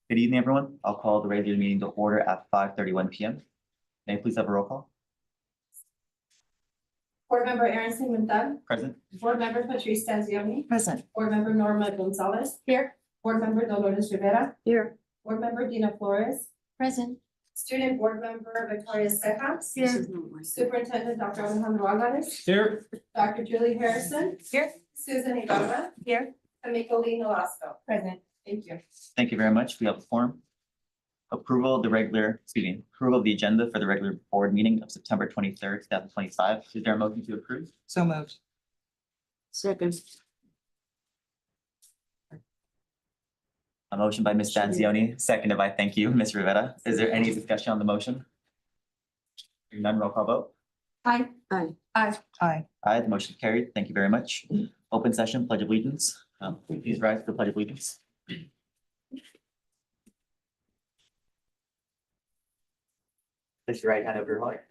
Good evening, everyone. I'll call the regular meeting to order at 5:31 p.m. May I please have a roll call? Board Member Aaron Pimentel. Present. Board Member Patrice Stanzioni. Present. Board Member Norma Gonzalez. Here. Board Member Dolores Rivera. Here. Board Member Dina Flores. Present. Student Board Member Victoria Cejas. Here. Superintendent Dr. Alejandro Alvarez. Here. Dr. Julie Harrison. Here. Susan Ibarra. Here. Tamika Lee Nolasco. Present. Thank you. Thank you very much. We have a form. Approval of the agenda for the regular board meeting of September 23rd, 2025. Is there a motion to approve? So moved. Second. A motion by Ms. Stanzioni, seconded by, thank you, Ms. Rivera. Is there any discussion on the motion? Hearing none, roll call vote. Aye. Aye. Aye. Aye. Aye, the motion carried. Thank you very much. Open session, pledge of allegiance. Please rise to the pledge of allegiance. Place your right hand over your heart.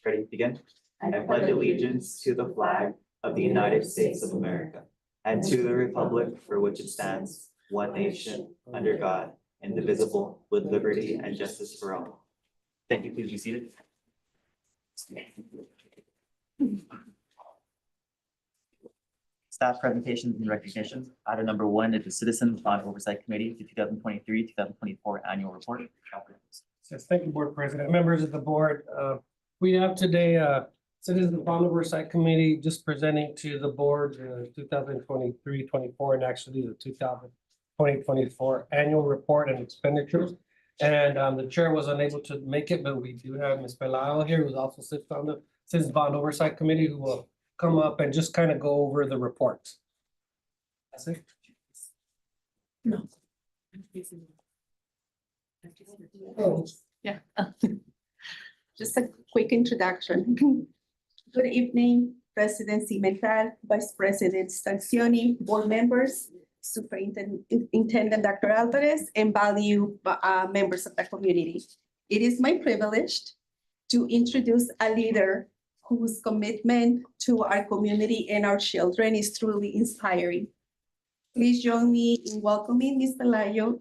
Ready to begin? I pledge allegiance to the flag of the United States of America and to the republic for which it stands, one nation, under God, indivisible, with liberty and justice for all. Thank you. Please be seated. Staff presentations and recognitions. Item number 1 is the Citizens Bond Oversight Committee, the 2023-2024 annual report. Yes, thank you, Board President. Members of the board, we have today Citizens Bond Oversight Committee just presenting to the board 2023-24 and actually the 2024 annual report and expenditures. And the chair was unable to make it, but we do have Ms. Pelayo here, who also sits on the Citizens Bond Oversight Committee, who will come up and just kind of go over the report. That's it. No. Oh, Yeah. Just a quick introduction. Good evening, President Pimentel, Vice President Stanzioni, board members, Superintendent Dr. Alvarez, and valued members of the community. It is my privilege to introduce a leader whose commitment to our community and our children is truly inspiring. Please join me in welcoming Ms. Pelayo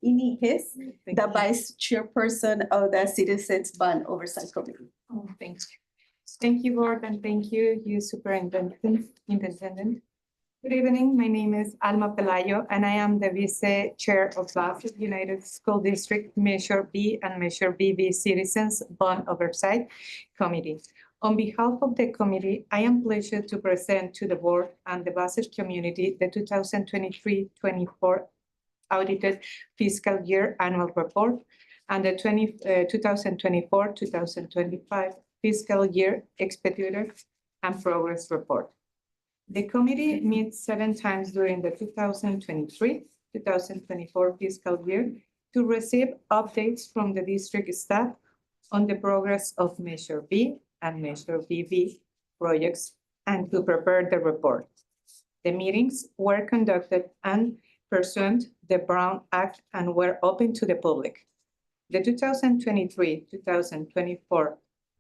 Iniguez, the Vice Chairperson of the Citizens Bond Oversight Committee. Oh, thanks. Thank you, Board, and thank you, Superintendent. Good evening. My name is Alma Pelayo, and I am the Vice Chair of Bassett United School District Measure B and Measure BB Citizens Bond Oversight Committee. On behalf of the committee, I am pleased to present to the board and the Bassett community the 2023-24 audited fiscal year annual report and the 2024-2025 fiscal year expenditure and progress report. The committee meets 7 times during the 2023-2024 fiscal year to receive updates from the district staff on the progress of Measure B and Measure BB projects and to prepare the report. The meetings were conducted and pursuant the Brown Act and were open to the public. The 2023-2024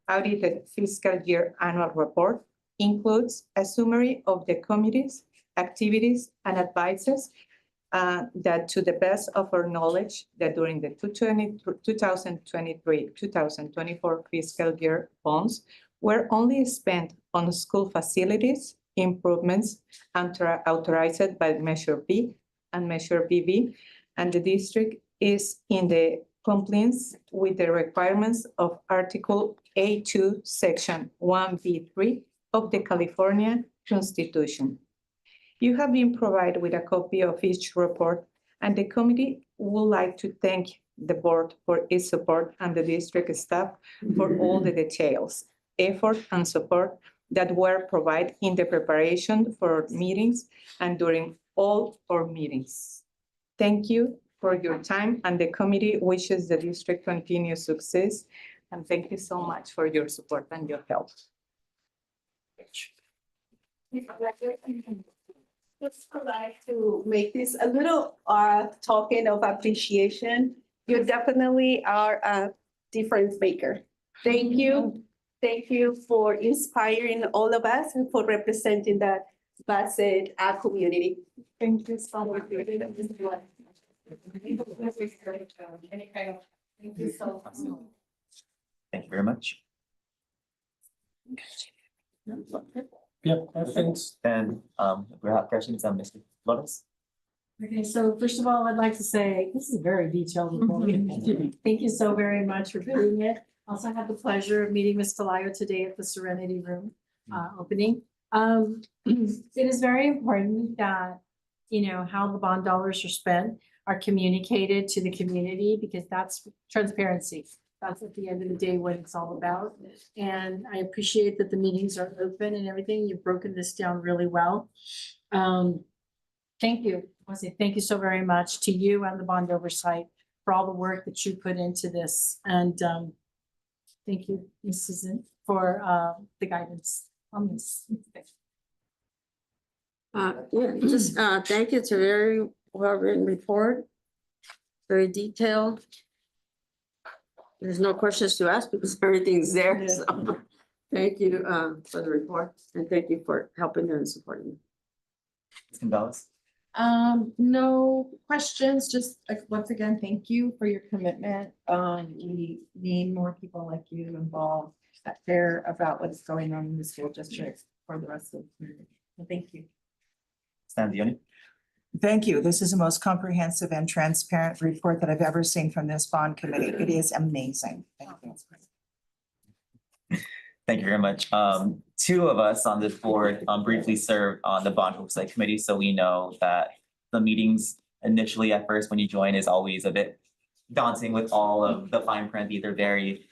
audited fiscal year annual report includes a summary of the committee's activities and advices that to the best of our knowledge that during the 2023-2024 fiscal year funds were only spent on school facilities, improvements authorized by Measure B and Measure BB, and the district is in the compliance with the requirements of Article A2, Section 1B3 of the California Constitution. You have been provided with a copy of each report, and the committee would like to thank the board for its support and the district staff for all the details, effort, and support that were provided in the preparation for meetings and during all our meetings. Thank you for your time, and the committee wishes the district continued success. And thank you so much for your support and your help. Just like to make this a little token of appreciation. You definitely are a difference maker. Thank you. Thank you for inspiring all of us and for representing the Bassett community. Thank you so much. Any kind of, thank you so much. Thank you very much. Yep, questions? And we have questions on Mr. Lotus. Okay, so first of all, I'd like to say, this is a very detailed report. Thank you so very much for doing it. Also had the pleasure of meeting Ms. Talayo today at the Serenity Room opening. It is very important that, you know, how the bond dollars are spent are communicated to the community, because that's transparency. That's at the end of the day what it's all about. And I appreciate that the meetings are open and everything. You've broken this down really well. Thank you. I want to say thank you so very much to you and the bond oversight for all the work that you put into this. And thank you, Ms. Susan, for the guidance on this. Yeah, just, thank you. It's a very well-written report, very detailed. There's no questions to ask because everything's there, so thank you, for the report, and thank you for helping and supporting me. Ms. Gonzalez. No questions, just once again, thank you for your commitment. We need more people like you involved that care about what's going on in the school district for the rest of the community. So thank you. Stan Dione. Thank you. This is the most comprehensive and transparent report that I've ever seen from this bond committee. It is amazing. Thank you. Thank you very much. Two of us on this board briefly served on the bond oversight committee, so we know that the meetings initially at first when you join is always a bit daunting with all of the fine print. These are very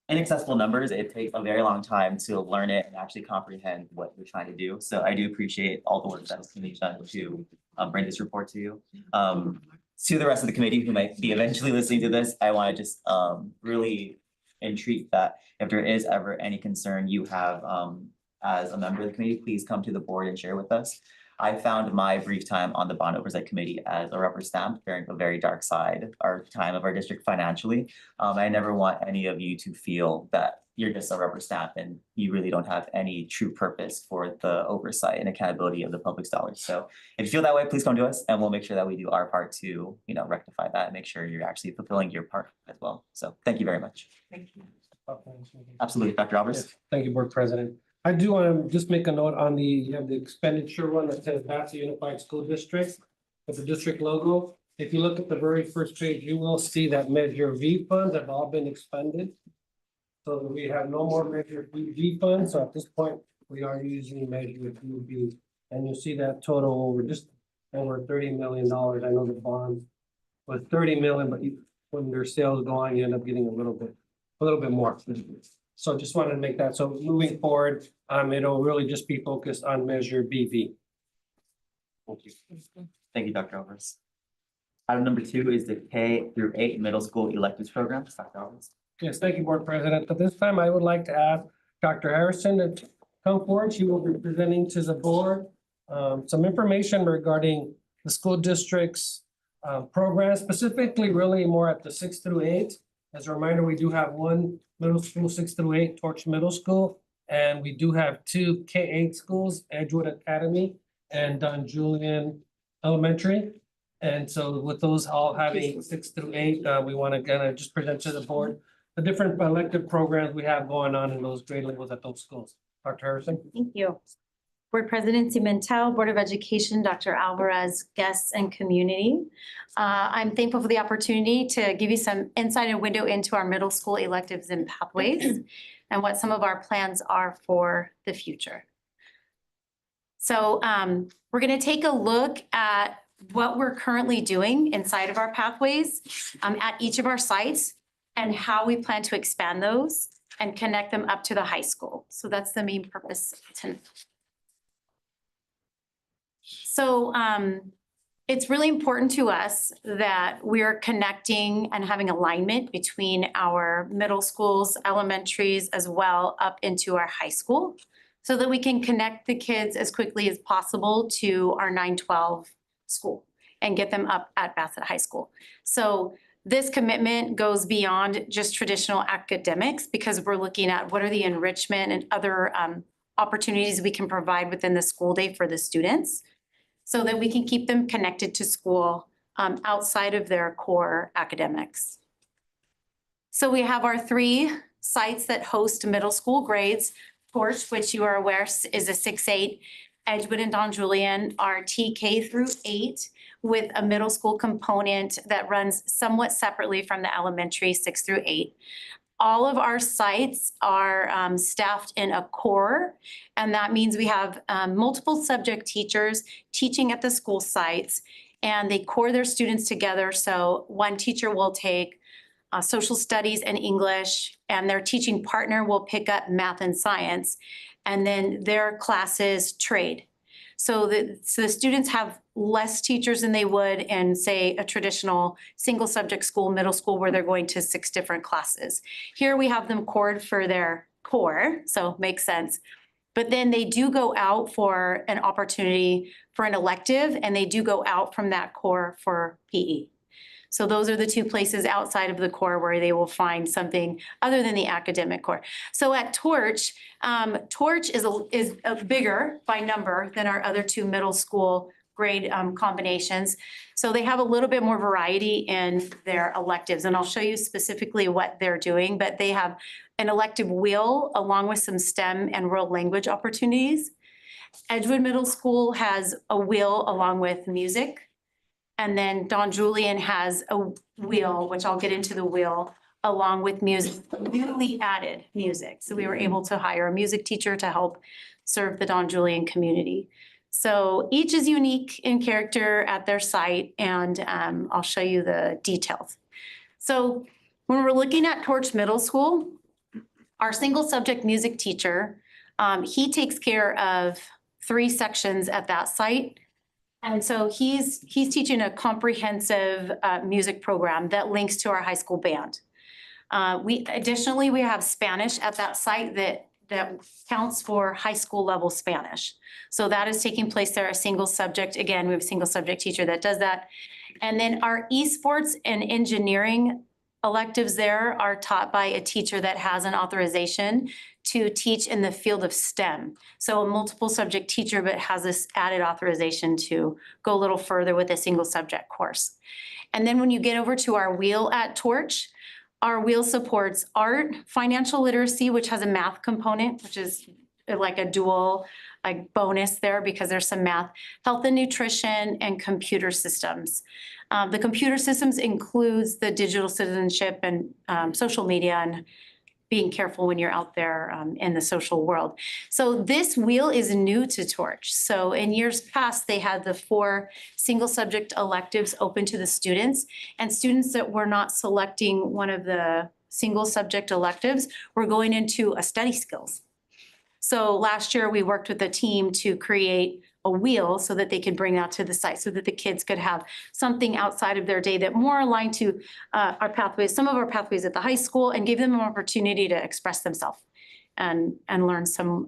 inaccessible numbers. It takes a very long time to learn it and actually comprehend what you're trying to do. So I do appreciate all the work that has been done to bring this report to you. To the rest of the committee who might be eventually listening to this, I want to just really entreat that if there is ever any concern you have as a member of the committee, please come to the board and share with us. I found my brief time on the bond oversight committee as a rubber stamp, bearing a very dark side, our time of our district financially. I never want any of you to feel that you're just a rubber stamp and you really don't have any true purpose for the oversight and accountability of the public's dollars. So if you feel that way, please come to us and we'll make sure that we do our part to, you know, rectify that and make sure you're actually fulfilling your part as well. So thank you very much. Thank you. Absolutely, Dr. Alvarez. Yes, thank you, Board President. I do want to just make a note on you have the expenditure one that says Bassett Unified School District with the district logo. If you look at the very first page, you will see that Measure V funds have all been expended. So that we have no more Measure V funds. So at this point, we are using Measure V. And you'll see that total over just over $30 million. I know the bond was 30 million, but when their sales go on, you end up getting a little bit more. So just wanted to make that. So moving forward, it'll really just be focused on Measure BV. Thank you. Thank you, Dr. Alvarez. Item number 2 is the K-8 middle school electives program. Dr. Alvarez. Yes, thank you, Board President. At this time, I would like to ask Dr. Harrison to come forward. She will be presenting to the board some information regarding the school district's program, specifically really more at the 6 through 8. As a reminder, we do have one middle school, 6 through 8, Torch Middle School, and we do have 2 K-8 schools, Edgewood Academy and Don Julian Elementary. And so with those all having 6 through 8, we want to kind of just present to the board the different elective programs we have going on in those grade levels at those schools. Dr. Harrison? Thank you. Board President Cimentel, Board of Education, Dr. Alvarez, guests and community. I'm thankful for the opportunity to give you some insight and window into our middle school electives and pathways and what some of our plans are for the future. So we're going to take a look at what we're currently doing inside of our pathways at each of our sites and how we plan to expand those and connect them up to the high school. So that's the main purpose tonight. So it's really important to us that we're connecting and having alignment between our middle schools, elementaries, as well up into our high school, so that we can connect the kids as quickly as possible to our 9-12 school and get them up at Bassett High School. So this commitment goes beyond just traditional academics, because we're looking at what are the enrichment and other opportunities we can provide within the school day for the students, so that we can keep them connected to school outside of their core academics. So we have our 3 sites that host middle school grades. Torch, which you are aware is a 6-8. Edgewood and Don Julian are TK through 8 with a middle school component that runs somewhat separately from the elementary 6 through 8. All of our sites are staffed in a core, and that means we have multiple subject teachers teaching at the school sites, and they core their students together. So one teacher will take social studies and English, and their teaching partner will pick up math and science, and then their classes trade. So the students have less teachers than they would in, say, a traditional single subject school, middle school, where they're going to 6 different classes. Here we have them cored for their core, so makes sense. But then they do go out for an opportunity for an elective, and they do go out from that core for PE. So those are the 2 places outside of the core where they will find something other than the academic core. So at Torch, Torch is bigger by number than our other 2 middle school grade combinations. So they have a little bit more variety in their electives, and I'll show you specifically what they're doing, but they have an elective wheel along with some STEM and world language opportunities. Edgewood Middle School has a wheel along with music. And then Don Julian has a wheel, which I'll get into the wheel, along with music, newly added music. So we were able to hire a music teacher to help serve the Don Julian community. So each is unique in character at their site, and I'll show you the details. So when we're looking at Torch Middle School, our single subject music teacher, he takes care of 3 sections at that site. And so he's teaching a comprehensive music program that links to our high school band. Additionally, we have Spanish at that site that counts for high school level Spanish. So that is taking place there, a single subject. Again, we have a single subject teacher that does that. And then our esports and engineering electives there are taught by a teacher that has an authorization to teach in the field of STEM. So a multiple subject teacher, but has this added authorization to go a little further with a single subject course. And then when you get over to our wheel at Torch, our wheel supports art, financial literacy, which has a math component, which is like a dual bonus there because there's some math, health and nutrition, and computer systems. The computer systems includes the digital citizenship and social media and being careful when you're out there in the social world. So this wheel is new to Torch. So in years past, they had the 4 single subject electives open to the students, and students that were not selecting one of the single subject electives were going into a study skills. So last year we worked with a team to create a wheel so that they could bring that to the site so that the kids could have something outside of their day that more aligned to our pathways, some of our pathways at the high school, and gave them an opportunity to express themselves and learn some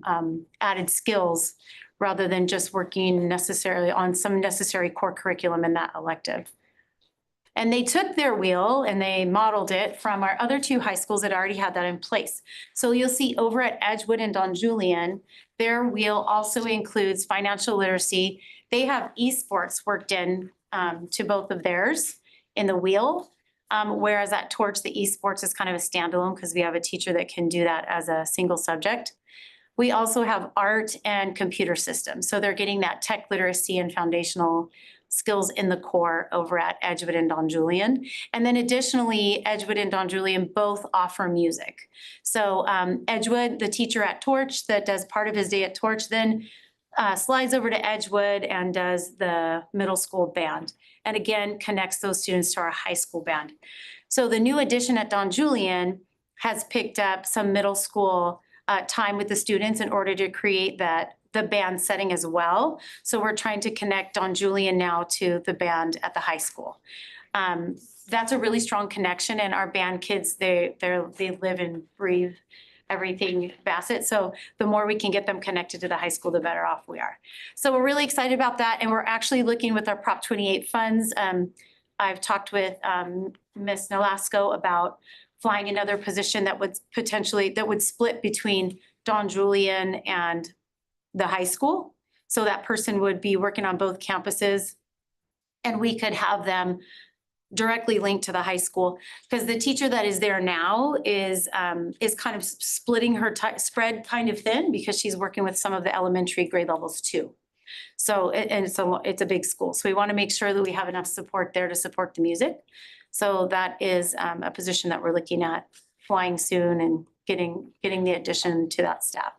added skills rather than just working necessarily on some necessary core curriculum in that elective. And they took their wheel and they modeled it from our other 2 high schools that already had that in place. So you'll see over at Edgewood and Don Julian, their wheel also includes financial literacy. They have esports worked in to both of theirs in the wheel. Whereas at Torch, the esports is kind of a standalone because we have a teacher that can do that as a single subject. We also have art and computer systems. So they're getting that tech literacy and foundational skills in the core over at Edgewood and Don Julian. And then additionally, Edgewood and Don Julian both offer music. So Edgewood, the teacher at Torch that does part of his day at Torch, then slides over to Edgewood and does the middle school band. And again, connects those students to our high school band. So the new addition at Don Julian has picked up some middle school time with the students in order to create the band setting as well. So we're trying to connect Don Julian now to the band at the high school. That's a really strong connection, and our band kids, they live and breathe everything Bassett. So the more we can get them connected to the high school, the better off we are. So we're really excited about that, and we're actually looking with our Prop 28 funds. I've talked with Ms. Nolasco about flying another position that would split between Don Julian and the high school. So that person would be working on both campuses And we could have them directly linked to the high school, because the teacher that is there now is kind of splitting her spread kind of thin, because she's working with some of the elementary grade levels too. So, and it's a big school, so we want to make sure that we have enough support there to support the music. So that is a position that we're looking at flying soon and getting the addition to that staff.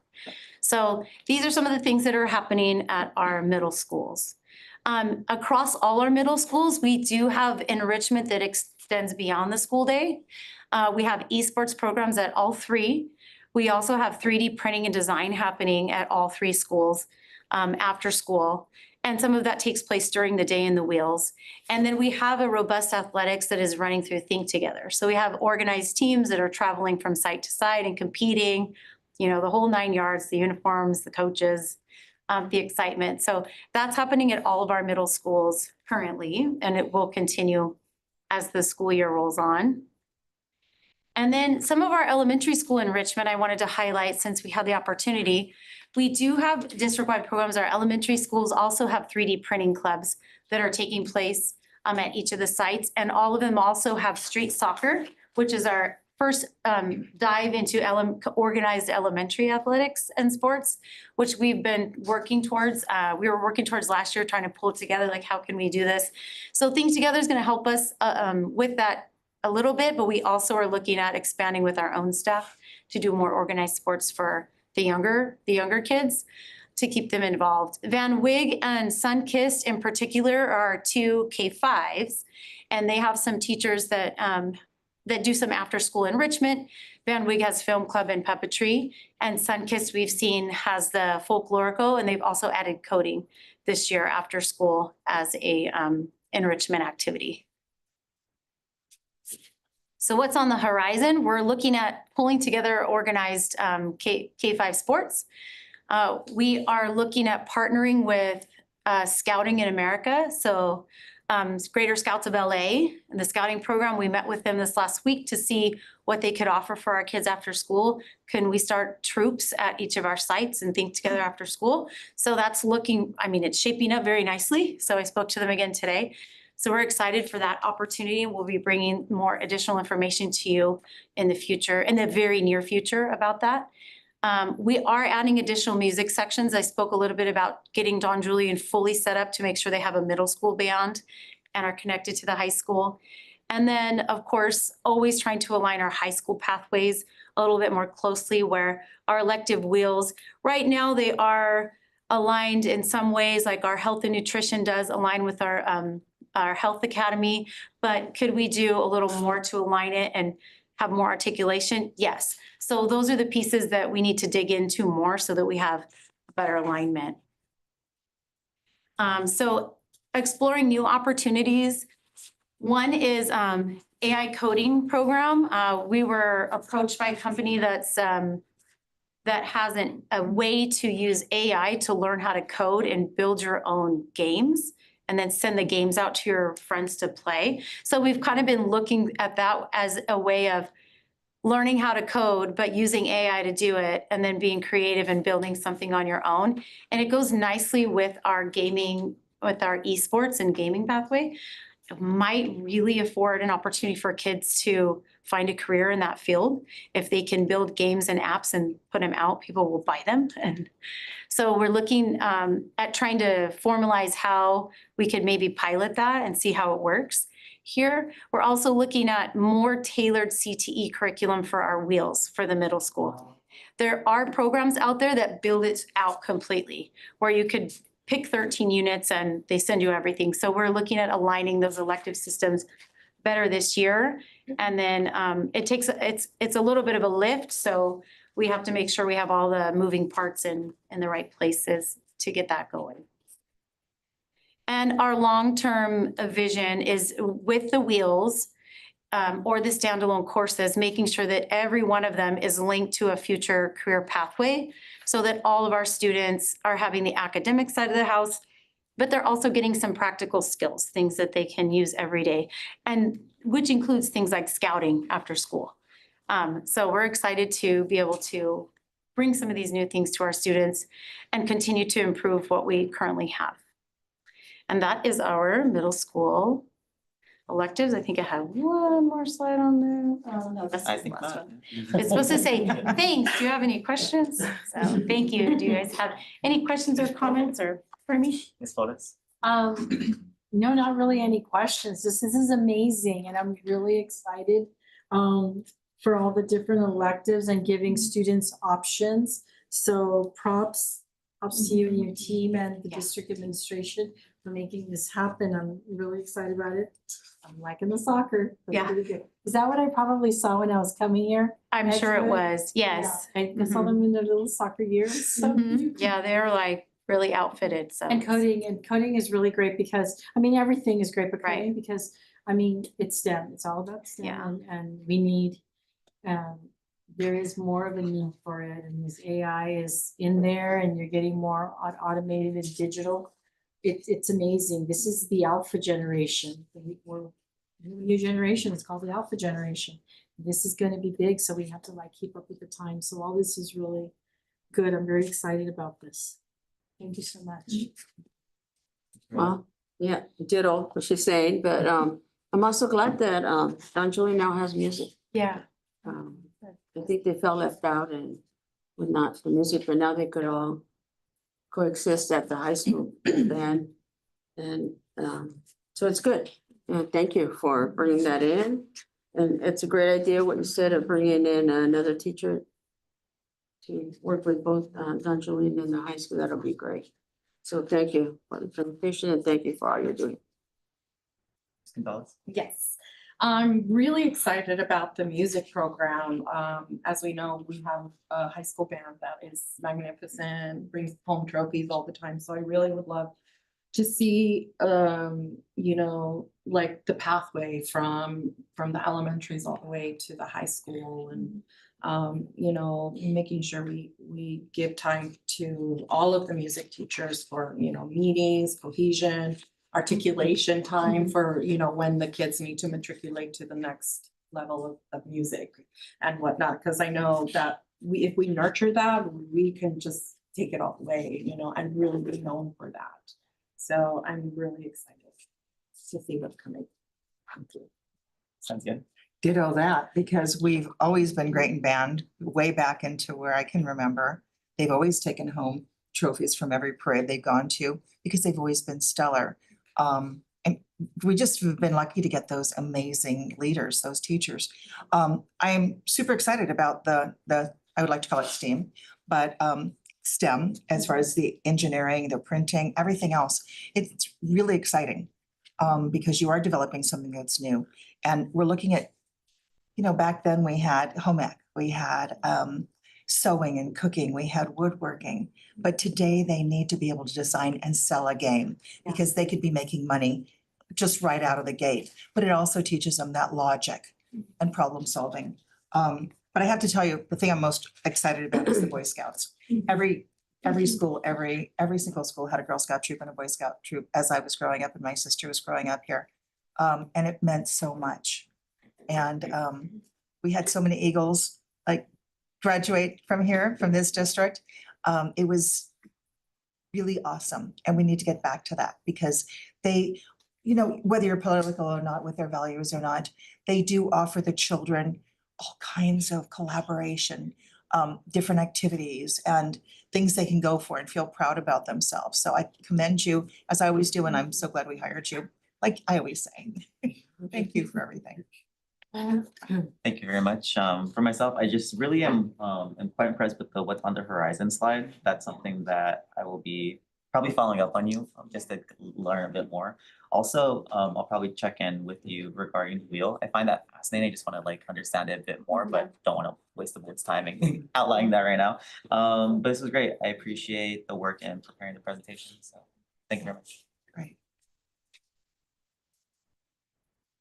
So these are some of the things that are happening at our middle schools. Across all our middle schools, we do have enrichment that extends beyond the school day. We have esports programs at all three. We also have 3D printing and design happening at all three schools after school. And some of that takes place during the day in the wheels. And then we have a robust athletics that is running through Think Together. So we have organized teams that are traveling from site to site and competing, you know, the whole 9 yards, the uniforms, the coaches, the excitement. So that's happening at all of our middle schools currently, and it will continue as the school year rolls on. And then some of our elementary school enrichment I wanted to highlight, since we had the opportunity. We do have district-wide programs. Our elementary schools also have 3D printing clubs that are taking place at each of the sites. And all of them also have street soccer, which is our first dive into organized elementary athletics and sports, which we've been working towards. We were working towards last year, trying to pull it together, like how can we do this? So Think Together is going to help us with that a little bit, but we also are looking at expanding with our own staff to do more organized sports for the younger kids, to keep them involved. Van Wig and Sunkist in particular are two K-5s, and they have some teachers that do some after-school enrichment. Van Wig has film club and puppetry, and Sunkist we've seen has the folklorico, and they've also added coding this year after school as a enrichment activity. So what's on the horizon? We're looking at pulling together organized K-5 sports. We are looking at partnering with Scouting in America. So Greater Scouts of LA and the scouting program, we met with them this last week to see what they could offer for our kids after school. Can we start troops at each of our sites and Think Together after school? So that's looking, I mean, it's shaping up very nicely. So I spoke to them again today. So we're excited for that opportunity. We'll be bringing more additional information to you in the future, in the very near future about that. We are adding additional music sections. I spoke a little bit about getting Don Julian fully set up to make sure they have a middle school band and are connected to the high school. And then, of course, always trying to align our high school pathways a little bit more closely, where our elective wheels, right now they are aligned in some ways, like our health and nutrition does align with our health academy, but could we do a little more to align it and have more articulation? Yes. So those are the pieces that we need to dig into more so that we have better alignment. So exploring new opportunities. One is AI coding program. We were approached by a company that has a way to use AI to learn how to code and build your own games, and then send the games out to your friends to play. So we've kind of been looking at that as a way of learning how to code, but using AI to do it, and then being creative and building something on your own. And it goes nicely with our gaming, with our esports and gaming pathway. It might really afford an opportunity for kids to find a career in that field. If they can build games and apps and put them out, people will buy them. And so we're looking at trying to formalize how we could maybe pilot that and see how it works. Here, we're also looking at more tailored CTE curriculum for our wheels for the middle school. There are programs out there that build it out completely, where you could pick 13 units and they send you everything. So we're looking at aligning those elective systems better this year. And then it's a little bit of a lift, so we have to make sure we have all the moving parts in the right places to get that going. And our long-term vision is with the wheels or the standalone courses, making sure that every one of them is linked to a future career pathway, so that all of our students are having the academic side of the house, but they're also getting some practical skills, things that they can use every day, and which includes things like scouting after school. So we're excited to be able to bring some of these new things to our students and continue to improve what we currently have. And that is our middle school electives. I think I have one more slide on there. Oh, no, that's I the think last not. one. It's supposed to say, thanks. Do you have any questions? So thank you. Do you guys have any questions or comments or for me? Ms. Flores? No, not really any questions. This is amazing and I'm really excited for all the different electives and giving students options. So props to you and your team and the Yeah. district administration for making this happen. I'm really excited about it. I'm liking the soccer. That's Yeah. pretty good. Is that what I probably saw when I was coming here? I'm sure it Excellent. was, yes. Yeah. I saw them in their little soccer gears. So Mhm. Yeah, they're like really outfitted, so. And coding is really great because, I mean, everything is great, but Right. coding because, I mean, it's STEM, it's all about STEM Yeah. and we need, there is more of a need for it and this AI is in there and you're getting more automated and digital. It's amazing. This is the alpha generation. We're new generation, it's called the alpha generation. This is gonna be big, so we have to like keep up with the time. So all this is really good. I'm very excited about this. Thank you so much. Well, yeah, ditto what she's saying, but I'm also glad that Don Julie now has music. Yeah. I think they felt left out and with not the music, but now they could all coexist at the high school band. And so it's good. Thank you for bringing that in. And it's a great idea what you said of bringing in another teacher to work with both Don Julian and the high school. That'll be great. So thank you for the presentation and thank you for all you're doing. Ms. Gonzalez? Yes, I'm really excited about the music program. As we know, we have a high school band that is magnificent, brings home trophies all the time. So I really would love to see, you know, like the pathway from the elementaries all the way to the high school and, you know, making sure we give time to all of the music teachers for, you know, meetings, cohesion, articulation time for, you know, when the kids need to matriculate to the next level of music and whatnot. Cause I know that if we nurture that, we can just take it all the way, you know, and really be known for that. So I'm really excited to see what's coming. Thank you. Sounds good. Ditto that, because we've always been great in band, way back into where I can remember. They've always taken home trophies from every parade they've gone to because they've always been stellar. And we just have been lucky to get those amazing leaders, those teachers. I'm super excited about the I would like to call it STEAM, but STEM, as far as the engineering, the printing, everything else. It's really exciting because you are developing something that's new. And we're looking at, you know, back then we had home ec, we had sewing and cooking, we had woodworking. But today they need to be able to design and sell a game because they could be making money just right out of the gate. But it also teaches them that logic and problem solving. But I have to tell you, the thing I'm most excited about is the Boy Scouts. Every school, every single school had a Girl Scout troop and a Boy Scout troop as I was growing up and my sister was growing up here. And it meant so much. And we had so many Eagles like graduate from here, from this district. It was really awesome. And we need to get back to that because they, you know, whether you're political or not, with their values or not, they do offer the children all kinds of collaboration, different activities and things they can go for and feel proud about themselves. So I commend you, as I always do, and I'm so glad we hired you. Like I always say, thank you for everything. Thank you very much. For myself, I just really am quite impressed with the what's on the horizon slide. That's something that I will be probably following up on you just to learn a bit more. Also, I'll probably check in with you regarding the wheel. I find that fascinating. I just want to like understand it a bit more, but don't want to waste the board's time in outlining that right now. But this was great. I appreciate the work in preparing the presentation. So thank you very much. Great.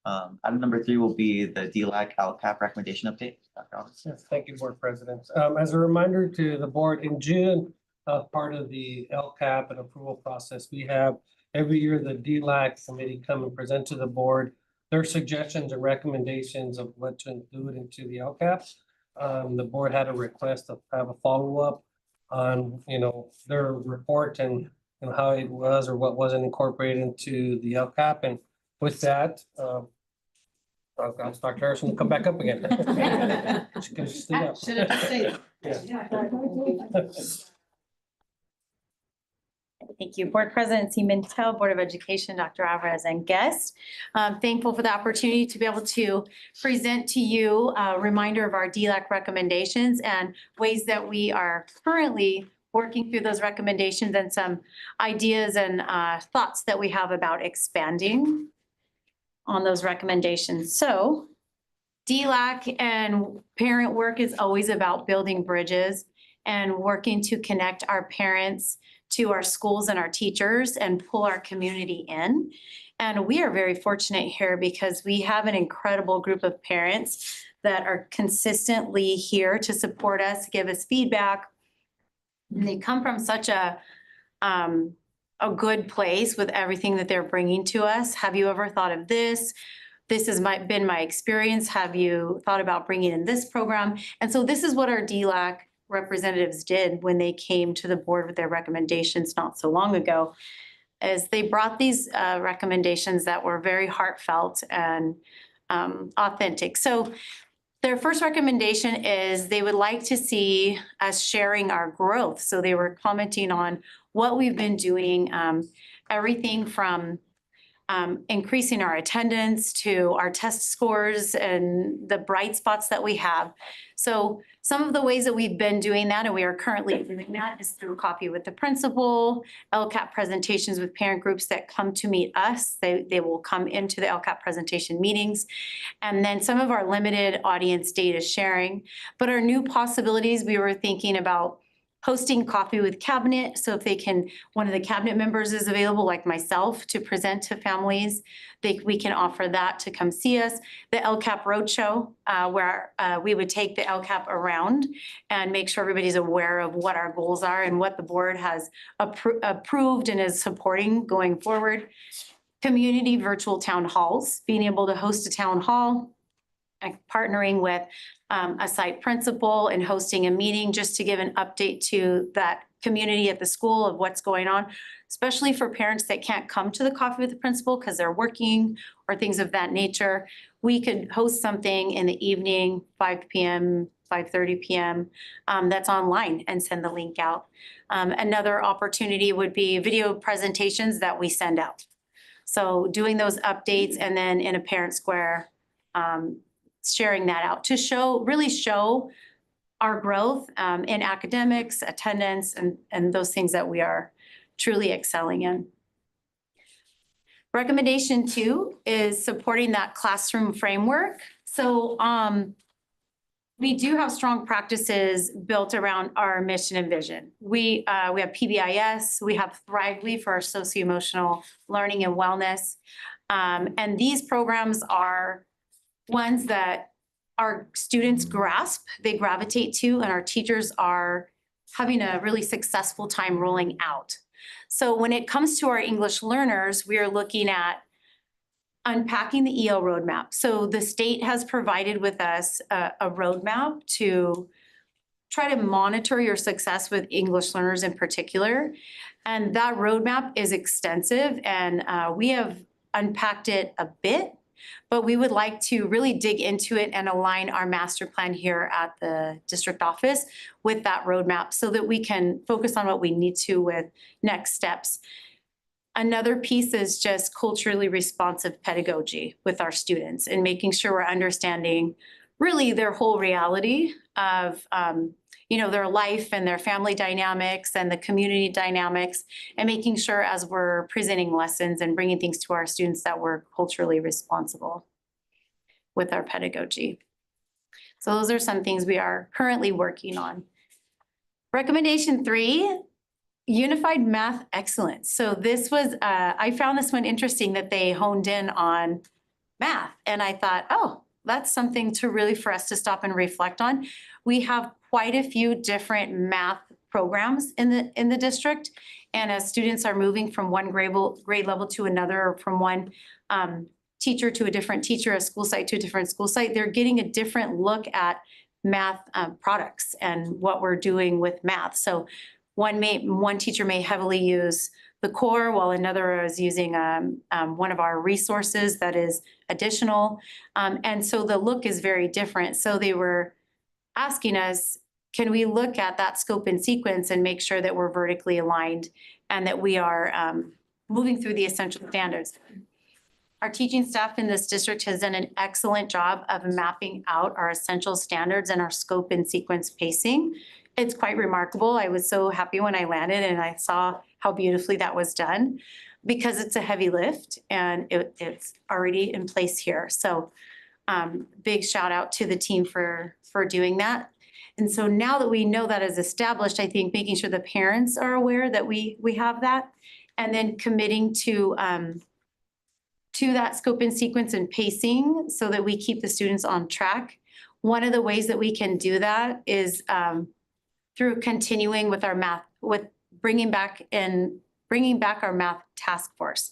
Item number 3 will be the DLAC LCAP recommendation update. Dr. Alves. Yes, thank you, Board President. As a reminder to the board, in June, part of the LCAP and approval process, we have every year the DLAC committee come and present to the board their suggestions and recommendations of what to include into the LCAP. The board had a request to have a follow-up on, you know, their report and and how it was or what wasn't incorporated into the LCAP. And with that, I'll ask Dr. Harrison to come back up again. She can just stay up. Should have just stayed. Yeah. Thank you. Board President Pimentel, Board of Education, Dr. Alvarez, and guests. Thankful for the opportunity to be able to present to you a reminder of our DLAC recommendations and ways that we are currently working through those recommendations and some ideas and thoughts that we have about expanding on those recommendations. So DLAC and parent work is always about building bridges and working to connect our parents to our schools and our teachers and pull our community in. And we are very fortunate here because we have an incredible group of parents that are consistently here to support us, give us feedback. And they come from such a good place with everything that they're bringing to us. Have you ever thought of this? This has been my experience. Have you thought about bringing in this program? And so this is what our DLAC representatives did when they came to the board with their recommendations not so long ago, is they brought these recommendations that were very heartfelt and authentic. So their first recommendation is they would like to see us sharing our growth. So they were commenting on what we've been doing, everything from increasing our attendance to our test scores and the bright spots that we have. So some of the ways that we've been doing that, and we are currently doing that, is through coffee with the principal, LCAP presentations with parent groups that come to meet us. They will come into the LCAP presentation meetings. And then some of our limited audience data sharing. But our new possibilities, we were thinking about hosting coffee with cabinet. So if one of the cabinet members is available, like myself, to present to families, we can offer that to come see us. The LCAP Roadshow, where we would take the LCAP around and make sure everybody's aware of what our goals are and what the board has approved and is supporting going forward. Community virtual town halls, being able to host a town hall, and partnering with a site principal and hosting a meeting just to give an update to that community at the school of what's going on, especially for parents that can't come to the coffee with the principal because they're working or things of that nature. We could host something in the evening, 5 p.m., 5:30 p.m. That's online and send the link out. Another opportunity would be video presentations that we send out. So doing those updates and then in a parent square, sharing that out to really show our growth in academics, attendance, and those things that we are truly excelling in. Recommendation 2 is supporting that classroom framework. So we do have strong practices built around our mission and vision. We have PBIS, we have Thrively for our socio-emotional learning and wellness. And these programs are ones that our students grasp, they gravitate to, and our teachers are having a really successful time rolling out. So when it comes to our English learners, we are looking at unpacking the EL roadmap. So the state has provided with us a roadmap to try to monitor your success with English learners in particular. And that roadmap is extensive, and we have unpacked it a bit. But we would like to really dig into it and align our master plan here at the district office with that roadmap so that we can focus on what we need to with next steps. Another piece is just culturally responsive pedagogy with our students and making sure we're understanding really their whole reality of their life and their family dynamics and the community dynamics, and making sure as we're presenting lessons and bringing things to our students that we're culturally responsible with our pedagogy. So those are some things we are currently working on. Recommendation 3, unified math excellence. So this was, I found this one interesting that they honed in on math. And I thought, oh, that's something to really for us to stop and reflect on. We have quite a few different math programs in the district. And as students are moving from one grade level to another, or from one teacher to a different teacher, a school site to a different school site, they're getting a different look at math products and what we're doing with math. So one teacher may heavily use the core while another is using one of our resources that is additional. And so the look is very different. So they were asking us, can we look at that scope and sequence and make sure that we're vertically aligned and that we are moving through the essential standards? Our teaching staff in this district has done an excellent job of mapping out our essential standards and our scope and sequence pacing. It's quite remarkable. I was so happy when I landed and I saw how beautifully that was done because it's a heavy lift and it's already in place here. So big shout out to the team for doing that. And so now that we know that is established, I think making sure the parents are aware that we have that and then committing to that scope and sequence and pacing so that we keep the students on track. One of the ways that we can do that is through continuing with our math, with bringing back our math task force.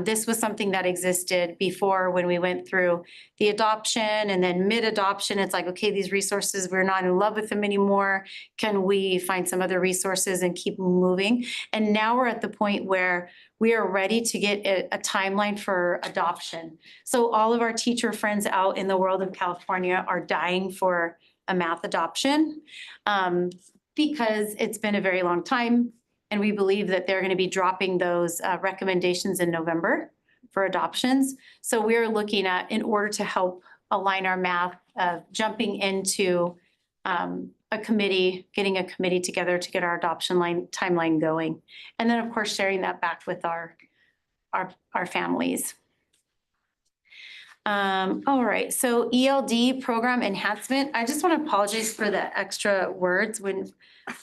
This was something that existed before when we went through the adoption and then mid-adoption. It's like, okay, these resources, we're not in love with them anymore. Can we find some other resources and keep moving? And now we're at the point where we are ready to get a timeline for adoption. So all of our teacher friends out in the world of California are dying for a math adoption because it's been a very long time. And we believe that they're going to be dropping those recommendations in November for adoptions. So we're looking at, in order to help align our math, jumping into a committee, getting a committee together to get our adoption timeline going. And then, of course, sharing that back with our families. All right, so ELD program enhancement. I just want to apologize for the extra words when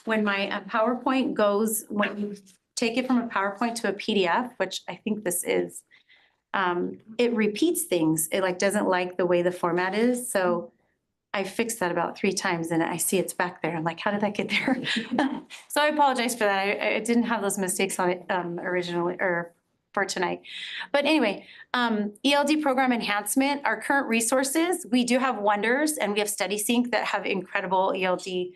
my PowerPoint goes, when you take it from a PowerPoint to a PDF, which I think this is, it repeats things. It like doesn't like the way the format is. So I fixed that about 3 times and I see it's back there. I'm like, how did that get there? So I apologize for that. I didn't have those mistakes on it originally or for tonight. But anyway, ELD program enhancement, our current resources, we do have Wonders and we have StudySync that have incredible ELD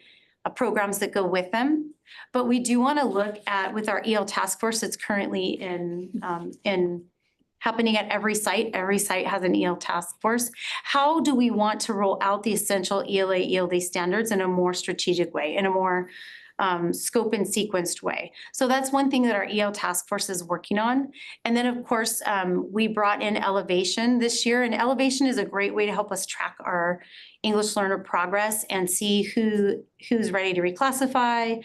programs that go with them. But we do want to look at, with our EL task force that's currently in happening at every site has an EL task force. How do we want to roll out the essential ELA, ELD standards in a more strategic way, in a more scope and sequenced way? So that's one thing that our EL task force is working on. And then of course, we brought in Elevation this year, and Elevation is a great way to help us track our English learner progress and see who's ready to reclassify,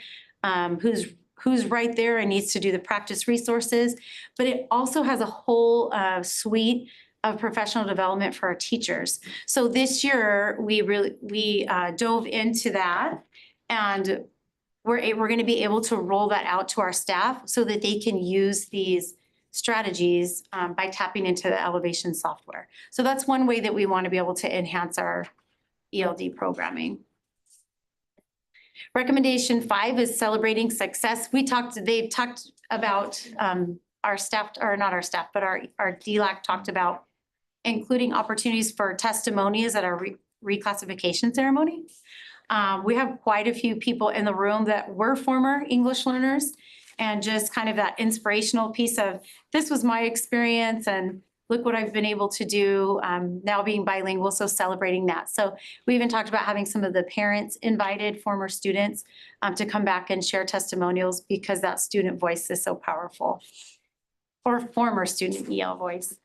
who's right there and needs to do the practice resources. But it also has a whole suite of professional development for our teachers. So this year, we dove into that, and we're going to be able to roll that out to our staff so that they can use these strategies by tapping into the Elevation software. So that's one way that we want to be able to enhance our ELD programming. Recommendation 5 is celebrating success. They've talked about our staff, or not our staff, but our DLAC talked about including opportunities for testimonies at our reclassification ceremony. We have quite a few people in the room that were former English learners, and just kind of that inspirational piece of, this was my experience and look what I've been able to do now being bilingual, so celebrating that. So we even talked about having some of the parents invited, former students, to come back and share testimonials because that student voice is so powerful, or former student EL voice.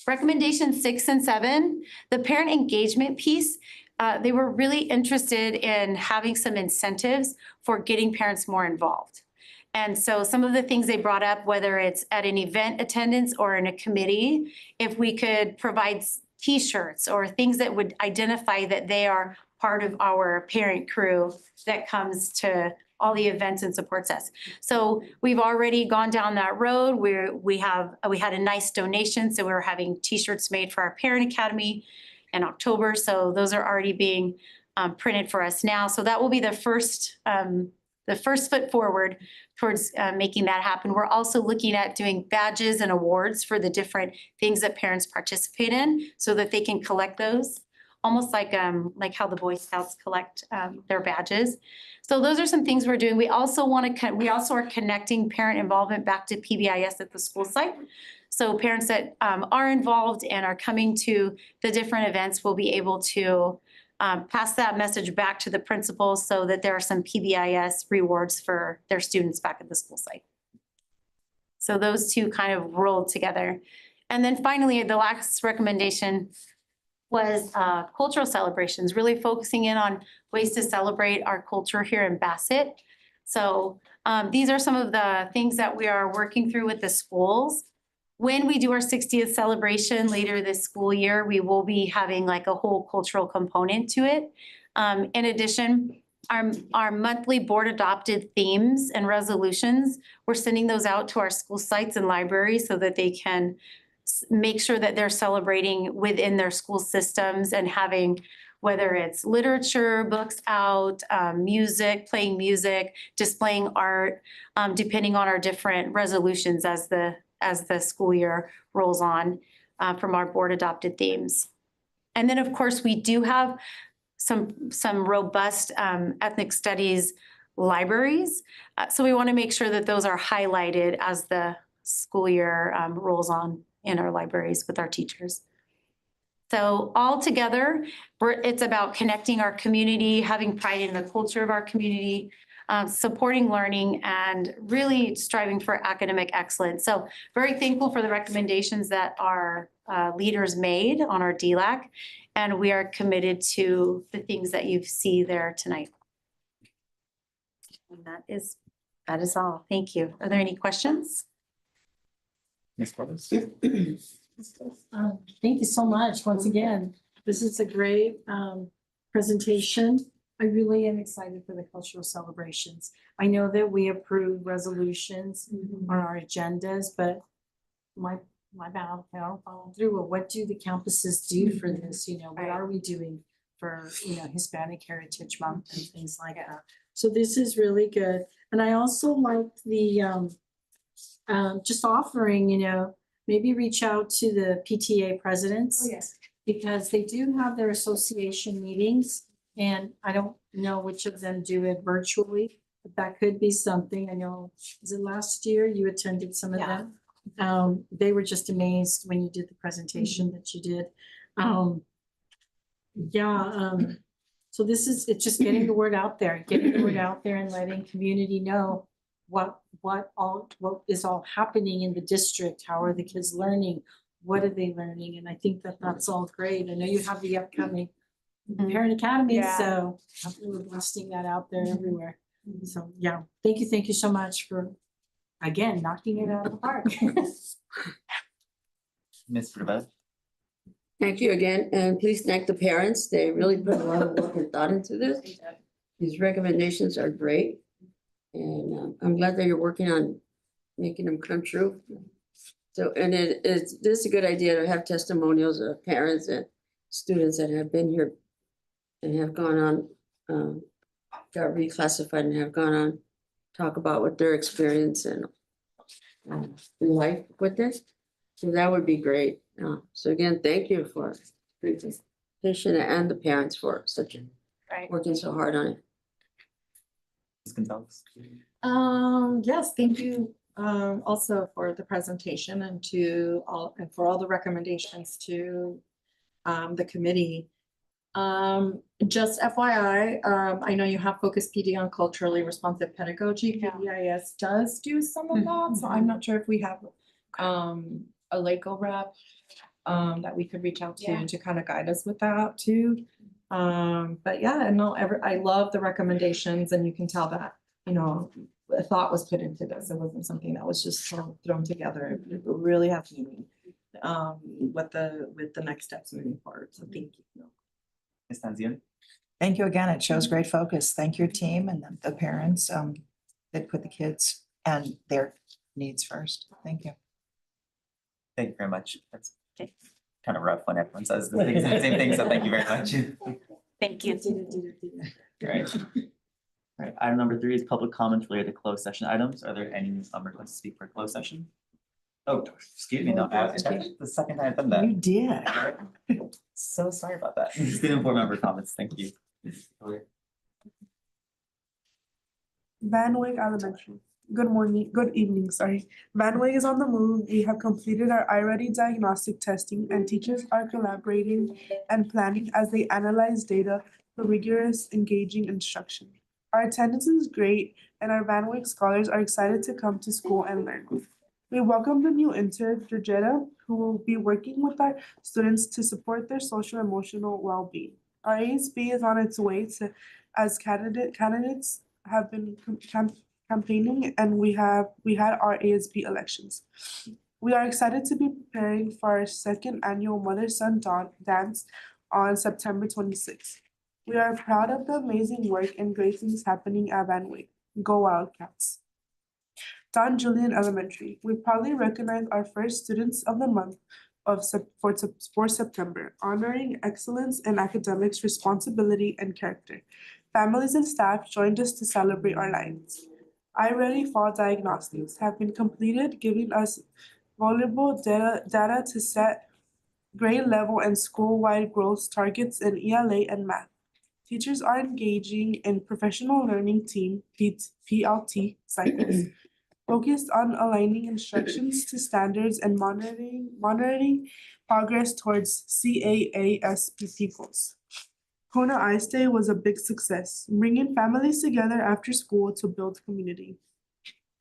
Recommendations 6 and 7, the parent engagement piece. They were really interested in having some incentives for getting parents more involved. And so some of the things they brought up, whether it's at an event attendance or in a committee, if we could provide T-shirts or things that would identify that they are part of our parent crew that comes to all the events and supports us. So we've already gone down that road where we had a nice donation. So we're having T-shirts made for our Parent Academy in October. So those are already being printed for us now. So that will be the first foot forward towards making that happen. We're also looking at doing badges and awards for the different things that parents participate in so that they can collect those. almost like how the Boy Scouts collect their badges. So those are some things we're doing. We also we also are connecting parent involvement back to PBIS at the school site. So parents that are involved and are coming to the different events will be able to pass that message back to the principals so that there are some PBIS rewards for their students back at the school site. So those two kind of rolled together. And then finally, the last recommendation was cultural celebrations, really focusing in on ways to celebrate our culture here in Bassett. So these are some of the things that we are working through with the schools. When we do our 60th celebration later this school year, we will be having like a whole cultural component to it. In addition, our monthly board adopted themes and resolutions, we're sending those out to our school sites and libraries so that they can make sure that they're celebrating within their school systems and having, whether it's literature, books out, music, playing music, displaying art, depending on our different resolutions as the school year rolls on from our board adopted themes. And then, of course, we do have some robust ethnic studies libraries. So we want to make sure that those are highlighted as the school year rolls on in our libraries with our teachers. So all together, it's about connecting our community, having pride in the culture of our community, supporting learning, and really striving for academic excellence. So very thankful for the recommendations that our leaders made on our DLAC, and we are committed to the things that you see there tonight. And that is all. Thank you. Are there any questions? Ms. Corliss? Thank you so much once again. This is a great presentation. I really am excited for the cultural celebrations. I know that we approve resolutions on our agendas, but my bad, I don't follow through. Well, what do the campuses do for this? You know, what are we doing for, Hispanic Heritage Month and things like that? So this is really good. And I also like the just offering, maybe reach out to the PTA presidents. Oh, yes. Because they do have their association meetings, and I don't know which of them do it virtually, but that could be something. I know, was it last year you attended some of them? They were just amazed when you did the presentation that you did. So it's just getting the word out there, and letting community know what is all happening in the district. How are the kids learning? What are they learning? And I think that that's all great. I know you have the upcoming Parent Academy, Yeah. so we're blasting that out there everywhere. So yeah, thank you so much for, again, knocking it out of the park. Ms. Rivera? Thank you again, and please thank the parents. They really put a lot of work and thought into this. These recommendations are great. And I'm glad that you're working on making them come true. So, and this is a good idea to have testimonials of parents and students that have been here and have gone on, got reclassified and have gone on, talk about what their experience and life with this. So that would be great. So again, thank you for the presentation and the parents for working so hard on it. Ms. Gonzalez? Yes, thank you also for the presentation and for all the recommendations to the committee. Just FYI, I know you have focused PD on culturally responsive pedagogy. PBIS does do some of that, so I'm not sure if we have a LACO rep that we could reach out to kind of guide us with that too. But yeah, and I love the recommendations, and you can tell that, a thought was put into this. It wasn't something that was just thrown together. It really has meaning with the next steps moving forward. So thank you. Ms. Tanzian? Thank you again. It shows great focus. Thank your team and the parents that put the kids and their needs first. Thank you. Thank you very much. That's kind of rough when everyone says the same thing, so thank you very much. Thank you. Great. All right, item number 3 is public comments related to closed session items. Are there any requests to speak for closed session? Oh, excuse me, no, that's the second time I've done that. You did. So sorry about that. Student board member comments, thank you. Van Wyck Elementary. Good evening, sorry. Van Wyck is on the move. We have completed our iReady diagnostic testing and teachers are collaborating and planning as they analyze data for rigorous, engaging instruction. Our attendance is great and our Van Wyck scholars are excited to come to school and learn. We welcome the new intern, Georgetta, who will be working with our students to support their social and emotional well-being. Our ASB is on its way to, as candidates have been campaigning and we had our ASB elections. We are excited to be preparing for our second annual Mother-Son Dance on September 26th. We are proud of the amazing work and great things happening at Van Wyck. Go Wildcats. Don Julian Elementary. We proudly recognize our first Students of the Month for September, honoring excellence in academics, responsibility, and character. Families and staff joined us to celebrate our lives. iReady Fall Diagnostics have been completed, giving us valuable data to set grade level and school-wide growth targets in ELA and math. Teachers are engaging in professional learning team PLT cycles, focused on aligning instructions to standards and monitoring progress towards CAASP goals. Kona Ice Day was a big success, bringing families together after school to build community.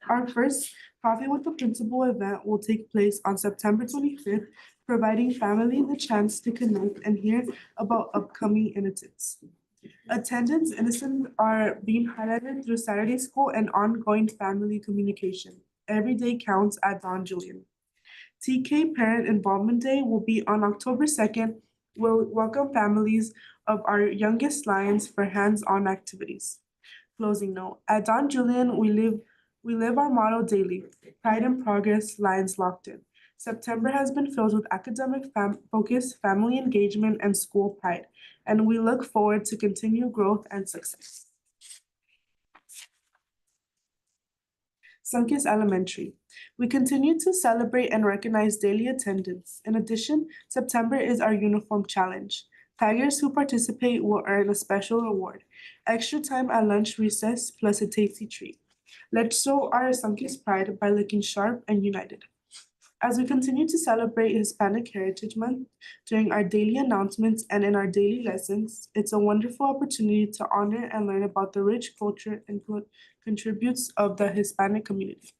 Our first Coffee with the Principal event will take place on September 25th, providing families the chance to connect and hear about upcoming initiatives. Attendance innocent are being highlighted through Saturday school and ongoing family communication. Every day counts at Don Julian. TK Parent Involvement Day will be on October 2nd. We'll welcome families of our youngest lions for hands-on activities. Closing note, at Don Julian, we live our motto daily, pride and progress, lions locked in. September has been filled with academic focus, family engagement, and school pride, and we look forward to continued growth and success. Sunkist Elementary. We continue to celebrate and recognize daily attendance. In addition, September is our uniform challenge. Tigers who participate will earn a special reward, extra time at lunch recess plus a tasty treat. Let's show our Sunkist pride by looking sharp and united. As we continue to celebrate Hispanic Heritage Month during our daily announcements and in our daily lessons, it's a wonderful opportunity to honor and learn about the rich culture and contributes of the Hispanic community.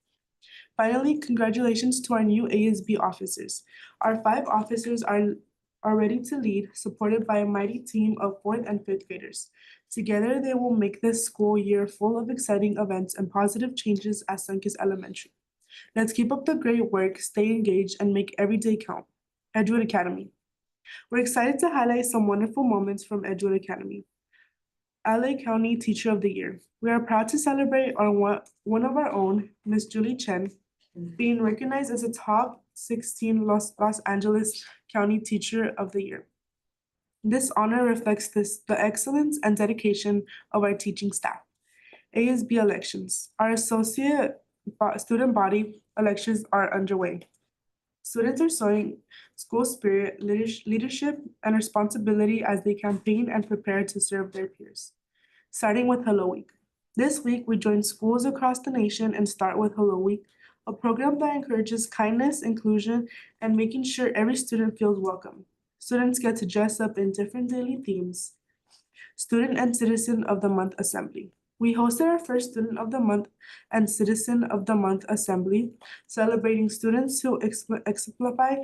Finally, congratulations to our new ASB officers. Our 5 officers are ready to lead, supported by a mighty team of 4th and 5th graders. Together, they will make this school year full of exciting events and positive changes at Sunkist Elementary. Let's keep up the great work, stay engaged, and make every day count. Edgewood Academy. We're excited to highlight some wonderful moments from Edgewood Academy. LA County Teacher of the Year. We are proud to celebrate one of our own, Miss Julie Chen, being recognized as a top 16 Los Angeles County Teacher of the Year. This honor reflects the excellence and dedication of our teaching staff. ASB elections. Our associate student body elections are underway. Students are showing school spirit, leadership, and responsibility as they campaign and prepare to serve their peers. Starting with Hello Week. This week, we join schools across the nation and start with Hello Week, a program that encourages kindness, inclusion, and making sure every student feels welcome. Students get to dress up in different daily themes. Student and Citizen of the Month Assembly. We hosted our first Student of the Month and Citizen of the Month Assembly, celebrating students who exemplify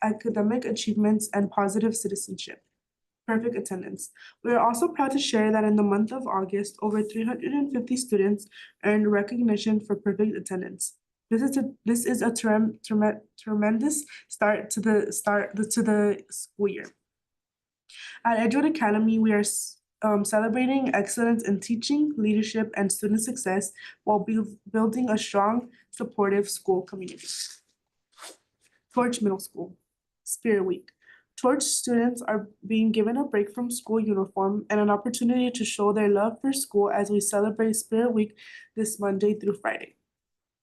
academic achievements and positive citizenship. Perfect attendance. We are also proud to share that in the month of August, over 350 students earned recognition for perfect attendance. This is a tremendous start to the school year. At Edgewood Academy, we are celebrating excellence in teaching, leadership, and student success while building a strong, supportive school community. Torch Middle School, Spirit Week. Torch students are being given a break from school uniform and an opportunity to show their love for school as we celebrate Spirit Week this Monday through Friday.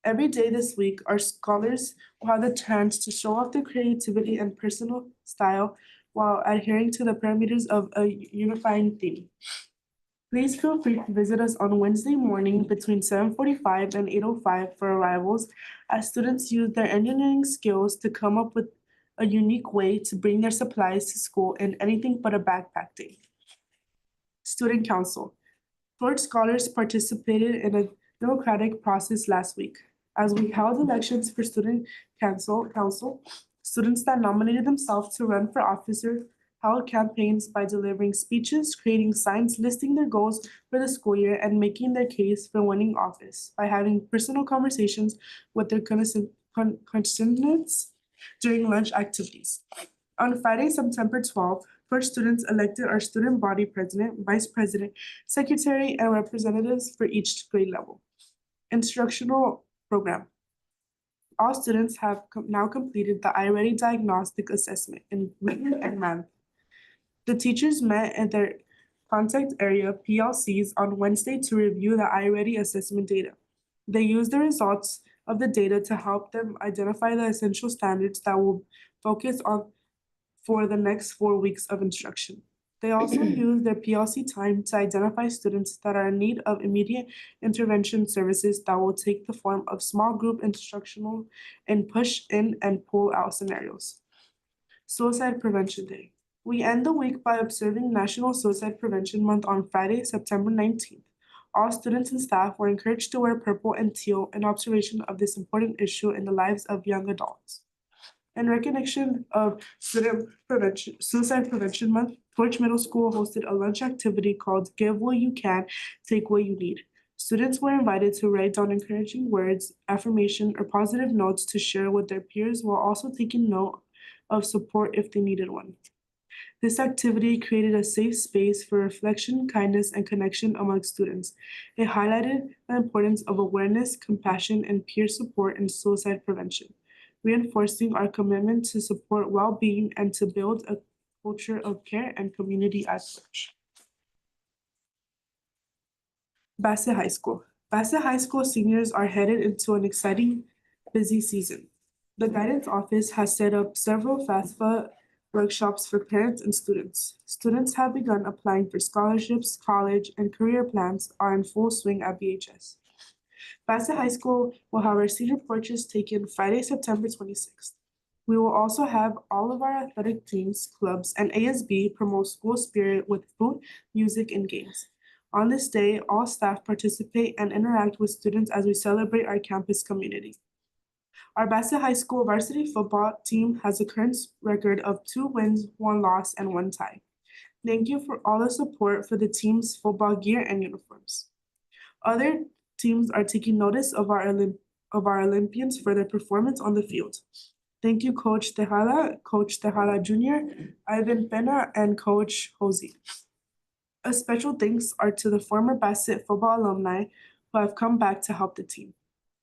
Every day this week, our scholars will have the chance to show off their creativity and personal style while adhering to the parameters of a unifying theme. Please feel free to visit us on Wednesday morning between 7:45 and 8:05 for arrivals, as students use their engineering skills to come up with a unique way to bring their supplies to school in anything but a backpack day. Student Council. Florida scholars participated in a democratic process last week. As we held elections for Student Council, students that nominated themselves to run for officer held campaigns by delivering speeches, creating signs listing their goals for the school year, and making their case for winning office by having personal conversations with their constituents during lunch activities. On Friday, September 12th, first students elected our student body president, vice president, secretary, and representatives for each grade level. Instructional program. All students have now completed the iReady diagnostic assessment in written and math. The teachers met at their contact area PLCs on Wednesday to review the iReady assessment data. They used the results of the data to help them identify the essential standards that will focus on for the next 4 weeks of instruction. They also use their PLC time to identify students that are in need of immediate intervention services that will take the form of small group instructional and push in and pull out scenarios. Suicide Prevention Day. We end the week by observing National Suicide Prevention Month on Friday, September 19th. All students and staff were encouraged to wear purple and teal in observation of this important issue in the lives of young adults. In recognition of Suicide Prevention Month, Torch Middle School hosted a lunch activity called Give What You Can, Take What You Need. Students were invited to write down encouraging words, affirmation, or positive notes to share with their peers while also taking note of support if they needed one. This activity created a safe space for reflection, kindness, and connection among students. It highlighted the importance of awareness, compassion, and peer support in suicide prevention, reinforcing our commitment to support well-being and to build a culture of care and community at large. Bassett High School. Bassett High School seniors are headed into an exciting, busy season. The guidance office has set up several FAFSA workshops for parents and students. Students have begun applying for scholarships, college, and career plans are in full swing at BHS. Bassett High School will have our senior portraits taken Friday, September 26th. We will also have all of our athletic teams, clubs, and ASB promote school spirit with food, music, and games. On this day, all staff participate and interact with students as we celebrate our campus community. Our Bassett High School varsity football team has a current record of 2 wins, 1 loss, and 1 tie. Thank you for all the support for the team's football gear and uniforms. Other teams are taking notice of our Olympians for their performance on the field. Thank you, Coach Tejada Jr., Ivan Pena, and Coach Hosey. A special thanks are to the former Bassett football alumni who have come back to help the team.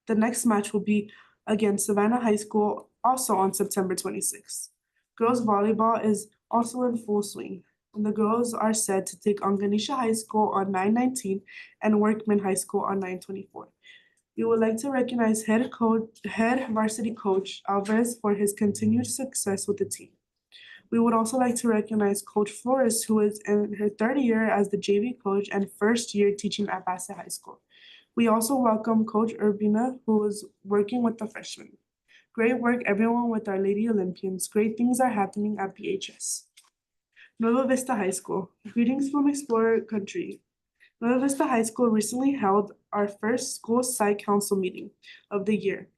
The next match will be against Savannah High School, also on September 26th. Girls volleyball is also in full swing, and the girls are set to take on Ganesha High School on 9/19 and Workman High School on 9/24. We would like to recognize head varsity coach Alvarez for his continued success with the team. We would also like to recognize Coach Flores, who is in her 3rd year as the JV coach and 1st year teaching at Bassett High School. We also welcome Coach Urbina, who is working with the freshmen. Great work, everyone, with our Lady Olympians. Great things are happening at BHS. Nueva Vista High School. Greetings from Explorer Country. Nueva Vista High School recently held our first school site council meeting of the year,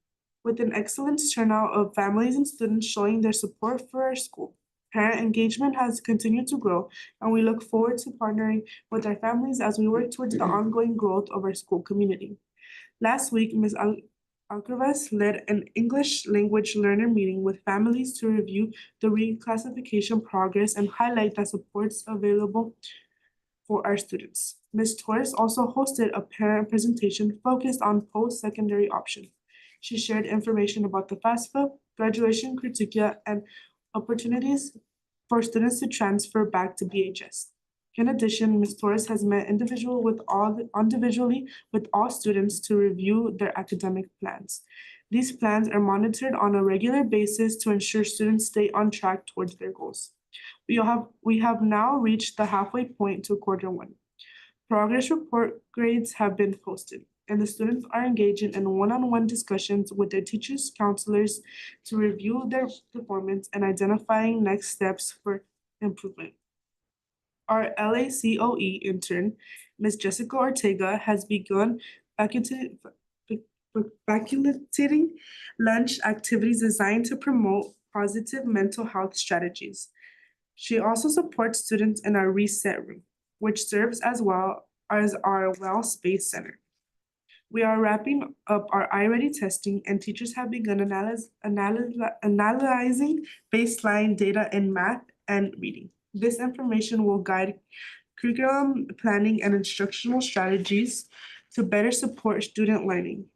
with an excellent turnout of families and students showing their support for our school. Parent engagement has continued to grow, and we look forward to partnering with our families as we work towards the ongoing growth of our school community. Last week, Ms. Alcaraz led an English language learner meeting with families to review the reclassification progress and highlight the supports available for our students. Ms. Torres also hosted a parent presentation focused on post-secondary options. She shared information about the FAFSA, graduation criteria, and opportunities for students to transfer back to BHS. In addition, Ms. Torres has met individually with all students to review their academic plans. These plans are monitored on a regular basis to ensure students stay on track towards their goals. We have now reached the halfway point to quarter one. Progress report grades have been posted, and the students are engaging in one-on-one discussions with their teachers, counselors to review their performance and identifying next steps for improvement. Our LACOE intern, Ms. Jessica Ortega, has begun facilitating lunch activities designed to promote positive mental health strategies. She also supports students in our reset room, which serves as well as our well space center. We are wrapping up our iReady testing, and teachers have begun analyzing baseline data in math and reading. This information will guide curriculum planning and instructional strategies to better support student learning.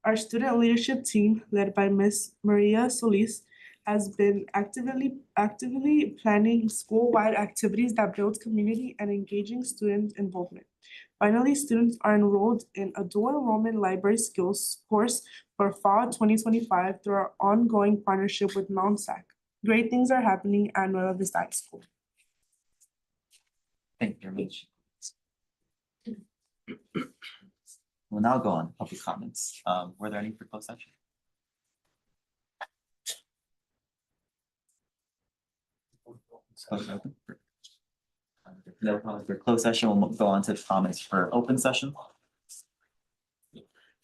Our student leadership team, led by Ms. Maria Solis, has been actively planning school-wide activities that build community and engaging student involvement. Finally, students are enrolled in a dual enrollment library skills course for fall 2025 through our ongoing partnership with Mount SAC. Great things are happening at Nueva Vista High School. Thank you very much. We'll now go on public comments. Were there any for closed session? No comments for closed session. We'll go on to comments for open session.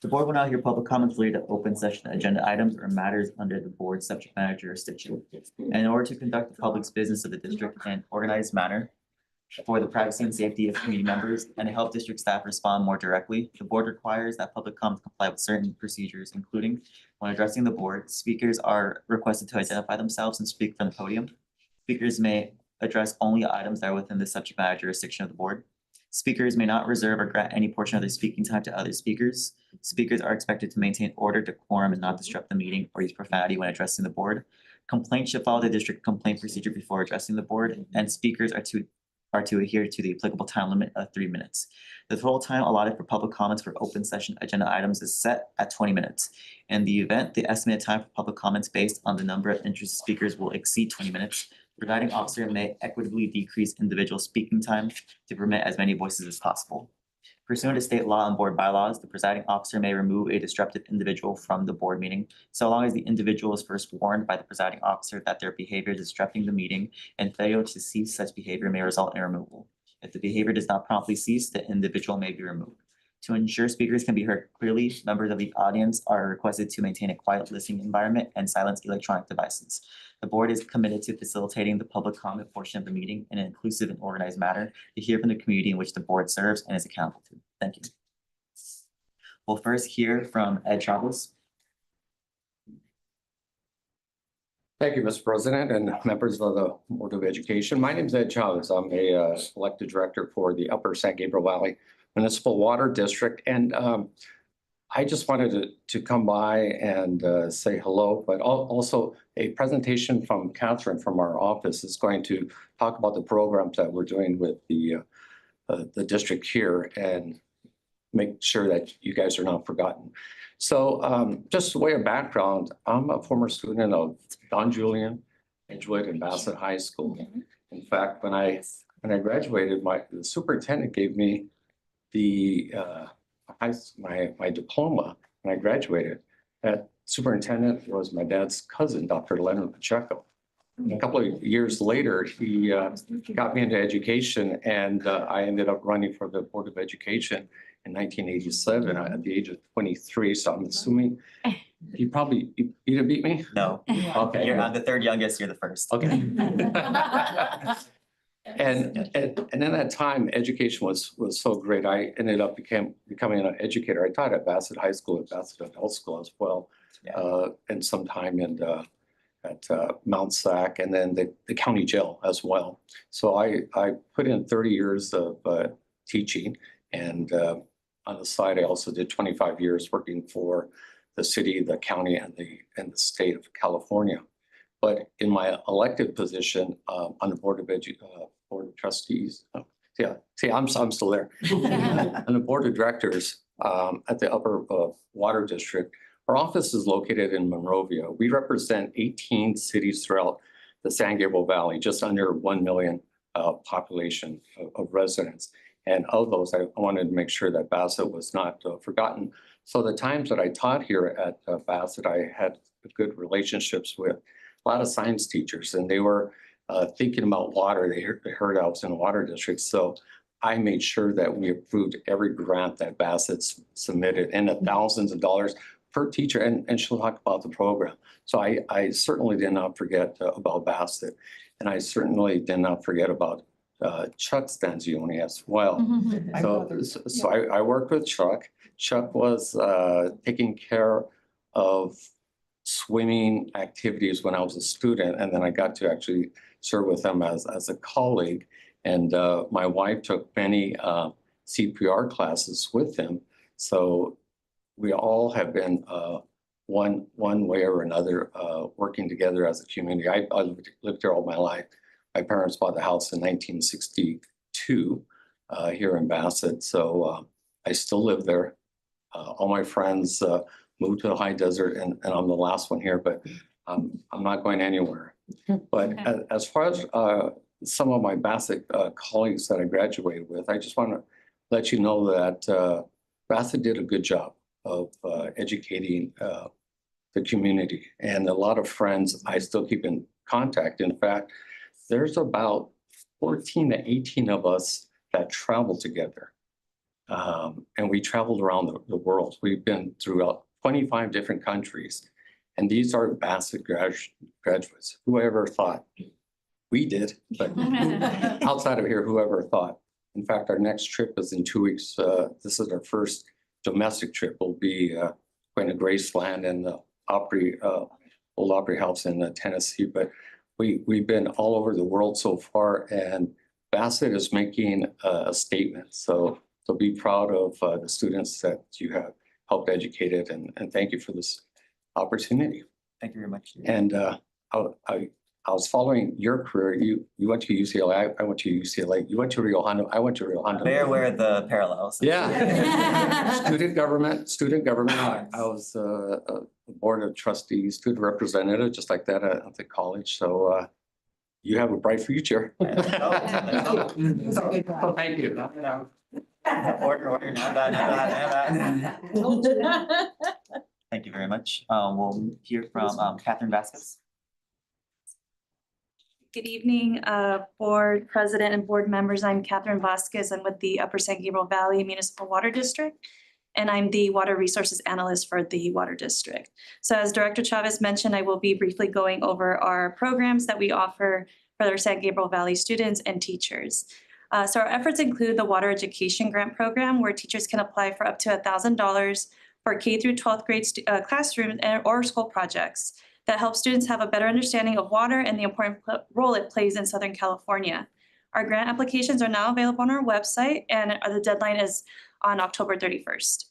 The board will now hear public comments related to open session agenda items or matters under the board's subject matter jurisdiction. And in order to conduct the public's business of the district in an organized manner for the privacy and safety of community members and to help district staff respond more directly, the board requires that public comments comply with certain procedures, including when addressing the board, speakers are requested to identify themselves and speak from the podium. Speakers may address only items that are within the subject matter jurisdiction of the board. Speakers may not reserve or grant any portion of their speaking time to other speakers. Speakers are expected to maintain order, decorum, and not disrupt the meeting or use profanity when addressing the board. Complaints should follow the district complaint procedure before addressing the board, and speakers are to adhere to the applicable time limit of 3 minutes. The total time allotted for public comments for open session agenda items is set at 20 minutes. In the event the estimated time for public comments based on the number of interested speakers will exceed 20 minutes, the presiding officer may equitably decrease individual speaking time to permit as many voices as possible. Pursuant to state law and board bylaws, the presiding officer may remove a disruptive individual from the board meeting, so long as the individual is first warned by the presiding officer that their behavior is disrupting the meeting, and failure to cease such behavior may result in removal. If the behavior does not promptly cease, the individual may be removed. To ensure speakers can be heard clearly, members of the audience are requested to maintain a quiet listening environment and silence electronic devices. The board is committed to facilitating the public comment portion of the meeting in an inclusive and organized manner to hear from the community in which the board serves and is accountable to. Thank you. We'll first hear from Ed Chavez. Thank you, Mr. President and members of the Board of Education. My name is Ed Chavez. I'm a elected director for the Upper San Gabriel Valley Municipal Water District. And I just wanted to come by and say hello, but also a presentation from Catherine from our office is going to talk about the programs that we're doing with the district here and make sure that you guys are not forgotten. So just a way of background, I'm a former student of Don Julian and Juliet and Bassett High School. In fact, when I graduated, the superintendent gave me my diploma when I graduated. That superintendent was my dad's cousin, Dr. Leonard Pacheco. And a couple of years later, he got me into education, and I ended up running for the Board of Education in 1987 at the age of 23. So I'm assuming you didn't beat me? No. Okay. You're not the third youngest, you're the first. Okay. And in that time, education was so great. I ended up becoming an educator. I taught at Bassett High School, at Bassett Adult School as well, and some time at Mount SAC, and then the county jail as well. So I put in 30 years of teaching, and on the side, I also did 25 years working for the city, the county, and the state of California. But in my elected position on the Board of Trustees, Yeah, see, I'm still there. And the board of directors at the Upper Water District, our office is located in Monrovia. We represent 18 cities throughout the San Gabriel Valley, just under 1 million population of residents. And of those, I wanted to make sure that Bassett was not forgotten. So the times that I taught here at Bassett, I had good relationships with a lot of science teachers, and they were thinking about water. They heard I was in a water district. So I made sure that we approved every grant that Bassett submitted, and the thousands of dollars per teacher, and she'll talk about the program. So I certainly did not forget about Bassett, and I certainly did not forget about Chuck Stanzioni as well. So I worked with Chuck. Chuck was taking care of swimming activities when I was a student, and then I got to actually serve with him as a colleague. And my wife took many CPR classes with him. So we all have been one way or another working together as a community. I lived here all my life. My parents bought the house in 1962 here in Bassett. So I still live there. All my friends moved to the high desert, and I'm the last one here, but I'm not going anywhere. But as far as some of my Bassett colleagues that I graduated with, I just want to let you know that Bassett did a good job of educating the community, and a lot of friends I still keep in contact. In fact, there's about 14 to 18 of us that travel together. And we traveled around the world. We've been throughout 25 different countries, and these are Bassett graduates. Whoever thought? We did, but outside of here, whoever thought? In fact, our next trip is in 2 weeks. This is our first domestic trip. We'll be going to Graceland and the Old Opry House in Tennessee, but we've been all over the world so far, and Bassett is making a statement. So be proud of the students that you have helped educate, and thank you for this opportunity. Thank you very much. And I was following your career. You went to UCLA. I went to UCLA. You went to Rio Hondo. I went to Rio Hondo. Very aware of the parallels. Yeah. Student government. I was a board of trustees, student representative, just like that at the college. So you have a bright future. Thank you. Order, Thank you very much. We'll hear from Catherine Vasquez. Good evening, board president and board members. I'm Catherine Vasquez. I'm with the Upper San Gabriel Valley Municipal Water District, and I'm the water resources analyst for the water district. So as Director Chavez mentioned, I will be briefly going over our programs that we offer for our San Gabriel Valley students and teachers. So our efforts include the Water Education Grant Program, where teachers can apply for up to $1,000 for K through 12th grade classroom or school projects that help students have a better understanding of water and the important role it plays in Southern California. Our grant applications are now available on our website, and the deadline is on October 31st.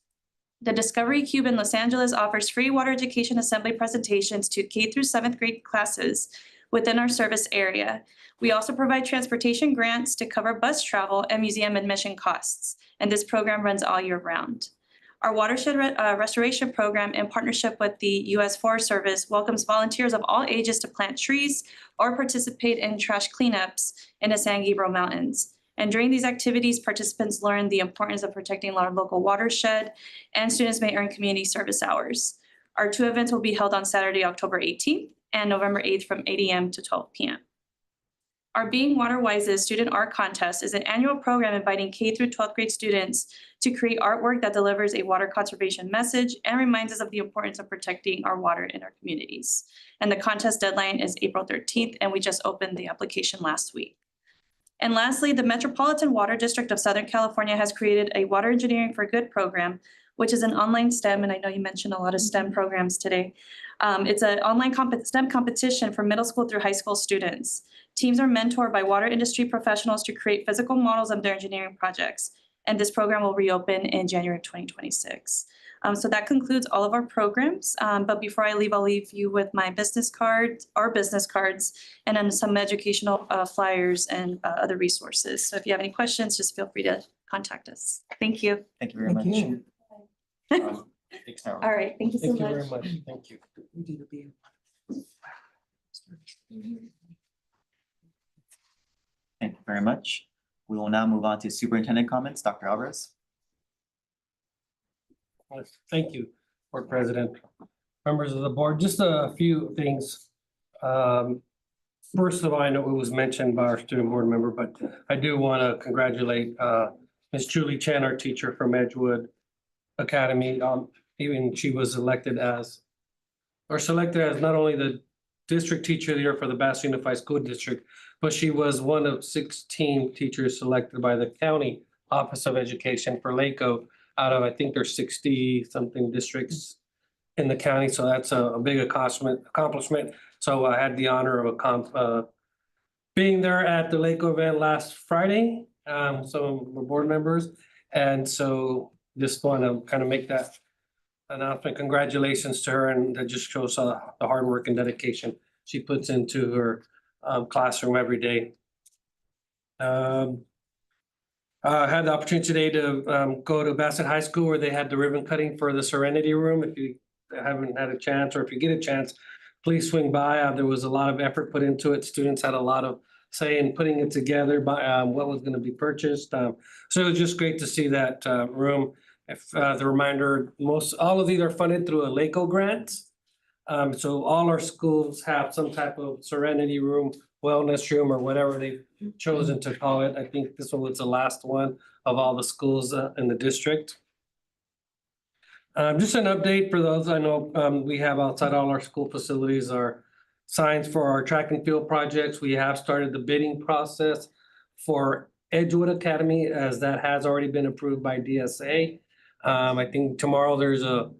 The Discovery Cube in Los Angeles offers free water education assembly presentations to K through 7th grade classes within our service area. We also provide transportation grants to cover bus travel and museum admission costs, and this program runs all year round. Our watershed restoration program, in partnership with the U.S. Forest Service, welcomes volunteers of all ages to plant trees or participate in trash cleanups in the San Gabriel Mountains. And during these activities, participants learn the importance of protecting our local watershed, and students may earn community service hours. Our 2 events will be held on Saturday, October 18th and November 8th from 8 a.m. to 12 p.m. Our Being Water Wise's Student Art Contest is an annual program inviting K through 12th grade students to create artwork that delivers a water conservation message and reminds us of the importance of protecting our water in our communities. And the contest deadline is April 13th, and we just opened the application last week. And lastly, the Metropolitan Water District of Southern California has created a Water Engineering for Good program, which is an online STEM, and I know you mentioned a lot of STEM programs today. It's an online STEM competition for middle school through high school students. Teams are mentored by water industry professionals to create physical models of their engineering projects. And this program will reopen in January of 2026. So that concludes all of our programs. But before I leave, I'll leave you with my business cards, our business cards, and then some educational flyers and other resources. So if you have any questions, just feel free to contact us. Thank you. Thank you very much. Thank you. Thanks, Carol. All right, thank you so Thank you much. very much. Thank you. Thank you very much. We will now move on to superintendent comments. Dr. Alvarez. Thank you, Board President, members of the board. Just a few things. First of all, I know it was mentioned by our student board member, but I do want to congratulate Ms. Julie Chan, our teacher from Edgewood Academy. Even she was selected as not only the district teacher of the year for the Bassett Unified School District, but she was one of 16 teachers selected by the county Office of Education for LACO out of, I think there's 60-something districts in the county. So that's a big accomplishment. So I had the honor of being there at the LACO event last Friday. So we're board members. And so just want to kind of make that announcement. Congratulations to her, and that just shows the hard work and dedication she puts into her classroom every day. I had the opportunity today to go to Bassett High School where they had the ribbon cutting for the Serenity Room. If you haven't had a chance, or if you get a chance, please swing by. There was a lot of effort put into it. Students had a lot of say in putting it together by what was going to be purchased. So it was just great to see that room. If the reminder, all of these are funded through a LACO grant. So all our schools have some type of Serenity Room, wellness room, or whatever they've chosen to call it. I think this one was the last one of all the schools in the district. Just an update for those I know we have outside all our school facilities are signs for our track and field projects. We have started the bidding process for Edgewood Academy, as that has already been approved by DSA. I think tomorrow there's what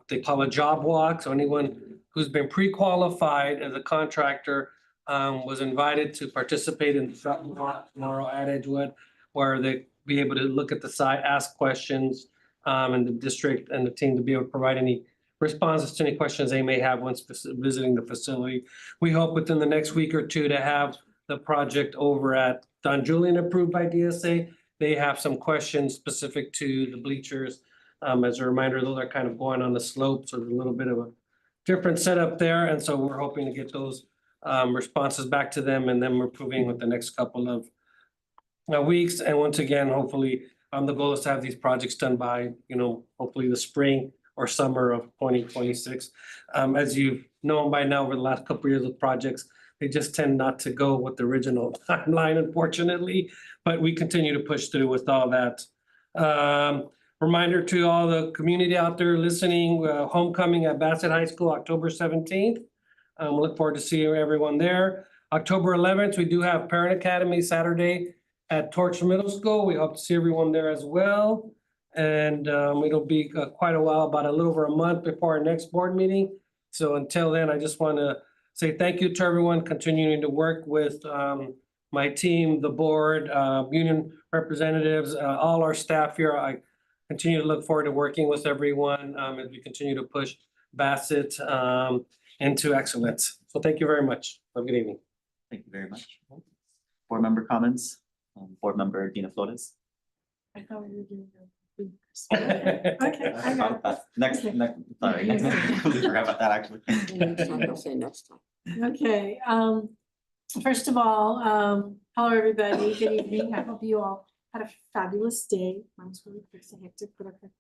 they call a job walk. So anyone who's been pre-qualified as a contractor was invited to participate in the job walk tomorrow at Edgewood, where they be able to look at the site, ask questions, and the district and the team to be able to provide any responses to any questions they may have once visiting the facility. We hope within the next week or two to have the project over at Don Julian approved by DSA. They have some questions specific to the bleachers. As a reminder, those are kind of going on the slope, so there's a little bit of a different setup there. And so we're hoping to get those responses back to them, and then we're approving with the next couple of weeks. And once again, hopefully, the goal is to have these projects done by, hopefully the spring or summer of 2026. As you've known by now over the last couple of years of projects, they just tend not to go with the original timeline, unfortunately, but we continue to push through with all that. Reminder to all the community out there listening, homecoming at Bassett High School, October 17th. We look forward to seeing everyone there. October 11th, we do have Parent Academy Saturday at Torch Middle School. We hope to see everyone there as well. And it'll be quite a while, about a little over a month before our next board meeting. So until then, I just want to say thank you to everyone continuing to work with my team, the board, union representatives, all our staff here. I continue to look forward to working with everyone as we continue to push Bassett into excellence. So thank you very much. Have a good evening. Thank you very much. Board member comments. Board member Dina Flores. I thought we were doing that. Okay, I got it. Next, sorry. Completely forgot about that, actually. Next time. Okay, first of all, hello, everybody. Good evening. I hope you all had a fabulous day. Mine's really hectic, but okay.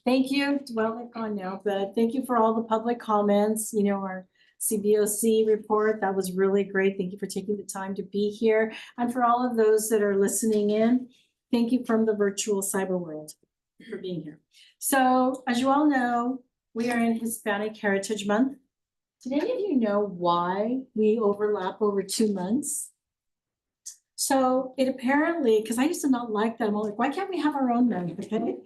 Thank you. Well, they've gone now, but thank you for all the public comments. Our CBOC report, that was really great. Thank you for taking the time to be here. And for all of those that are listening in, thank you from the virtual cyber world for being here. So as you all know, we are in Hispanic Heritage Month. Did any of you know why we overlap over 2 months? So it apparently, because I used to not like that, I'm like, why can't we have our own month? Okay.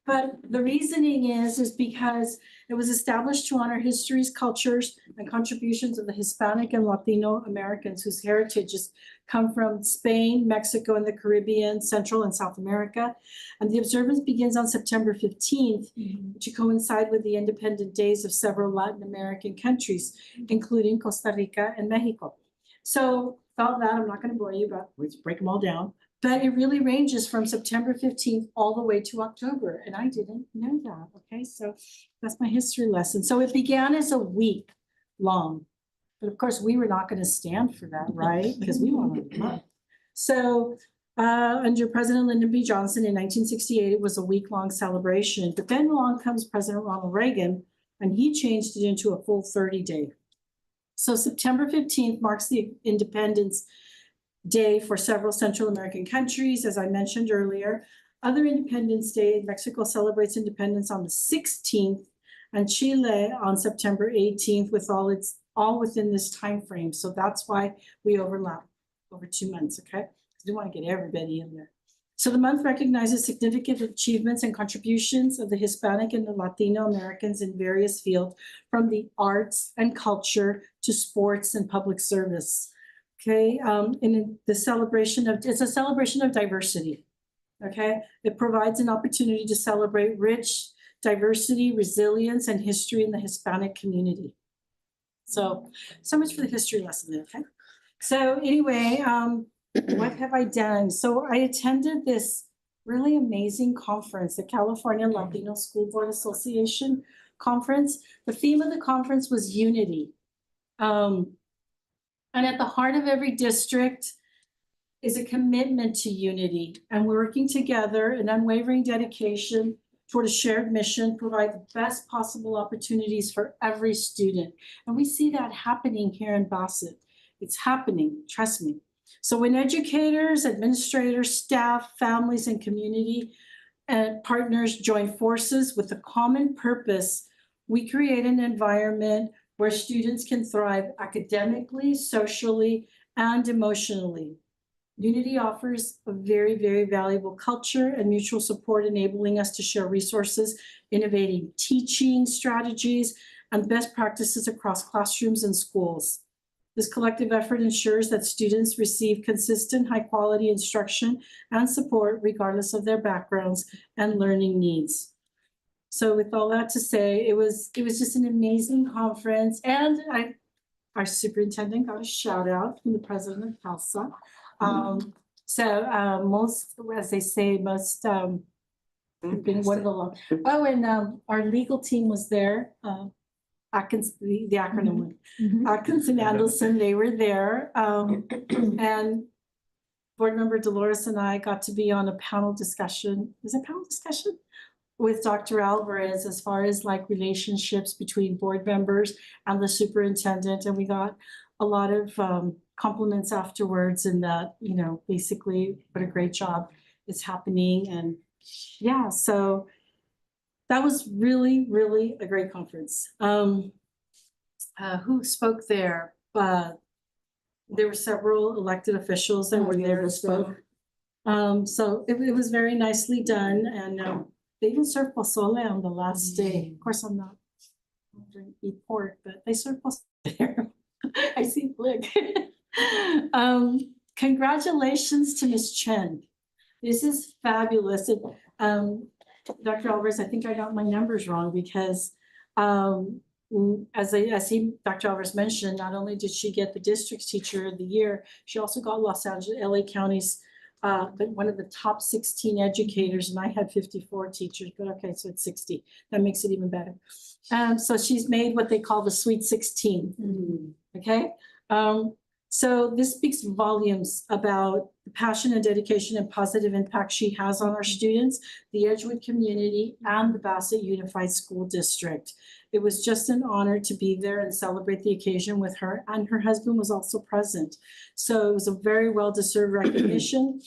But the reasoning is because it was established to honor histories, cultures, and contributions of the Hispanic and Latino Americans whose heritages come from Spain, Mexico, and the Caribbean, Central and South America. And the observance begins on September 15th to coincide with the independent days of several Latin American countries, including Costa Rica and Mexico. So all that, I'm not going to bore you, but let's break them all down. But it really ranges from September 15th all the way to October, and I didn't know that, okay? So that's my history lesson. So it began as a week long, but of course, we were not going to stand for that, right? Because we wanted a month. So under President Lyndon B. Johnson in 1968, it was a week-long celebration, but then along comes President Ronald Reagan, and he changed it into a full 30-day. So September 15th marks the Independence Day for several Central American countries, as I mentioned earlier. Other Independence Day, Mexico celebrates independence on the 16th, and Chile on September 18th, with all within this time frame. So that's why we overlap over 2 months, okay? We want to get everybody in there. So the month recognizes significant achievements and contributions of the Hispanic and the Latino Americans in various fields, from the arts and culture to sports and public service. Okay, in the celebration of, it's a celebration of diversity, okay? It provides an opportunity to celebrate rich diversity, resilience, and history in the Hispanic community. So much for the history lesson there, okay? So anyway, what have I done? So I attended this really amazing conference, the California Latino School Board Association conference. The theme of the conference was unity. And at the heart of every district is a commitment to unity and working together, an unwavering dedication toward a shared mission, provide the best possible opportunities for every student. And we see that happening here in Bassett. It's happening, trust me. So when educators, administrators, staff, families, and community and partners join forces with a common purpose, we create an environment where students can thrive academically, socially, and emotionally. Unity offers a very, very valuable culture and mutual support, enabling us to share resources, innovating teaching strategies, and best practices across classrooms and schools. This collective effort ensures that students receive consistent, high-quality instruction and support regardless of their backgrounds and learning needs. So with all that to say, it was just an amazing conference, and our superintendent got a shout out from the president of CALSA. Most, as they say, most been one of the long. Oh, and our legal team was there. Atkins, the acronym one. Atkins and Anderson, they were there. And board member Dolores and I got to be on a panel discussion. Was it a panel discussion? With Dr. Alvarez, as far as like relationships between board members and the superintendent. And we got a lot of compliments afterwards, and that, you know, basically what a great job is happening. And yeah, so that was really, really a great conference. Who spoke there? There were several elected officials that were there and spoke. So it was very nicely done, and they even served pozole on the last day. Of course, I'm not going to eat pork, but they served pozole there. I see Blick. Congratulations to Ms. Chen. This is fabulous. Dr. Alvarez, I think I got my numbers wrong, because as Dr. Alvarez mentioned, not only did she get the district's teacher of the year, she also got Los Angeles, LA County's one of the top 16 educators, and I had 54 teachers, but okay, so it's 60. That makes it even better. So she's made what they call the Sweet 16. Okay. So this speaks volumes about the passion and dedication and positive impact she has on our students, the Edgewood community, and the Bassett Unified School District. It was just an honor to be there and celebrate the occasion with her, and her husband was also present. So it was a very well-deserved recognition,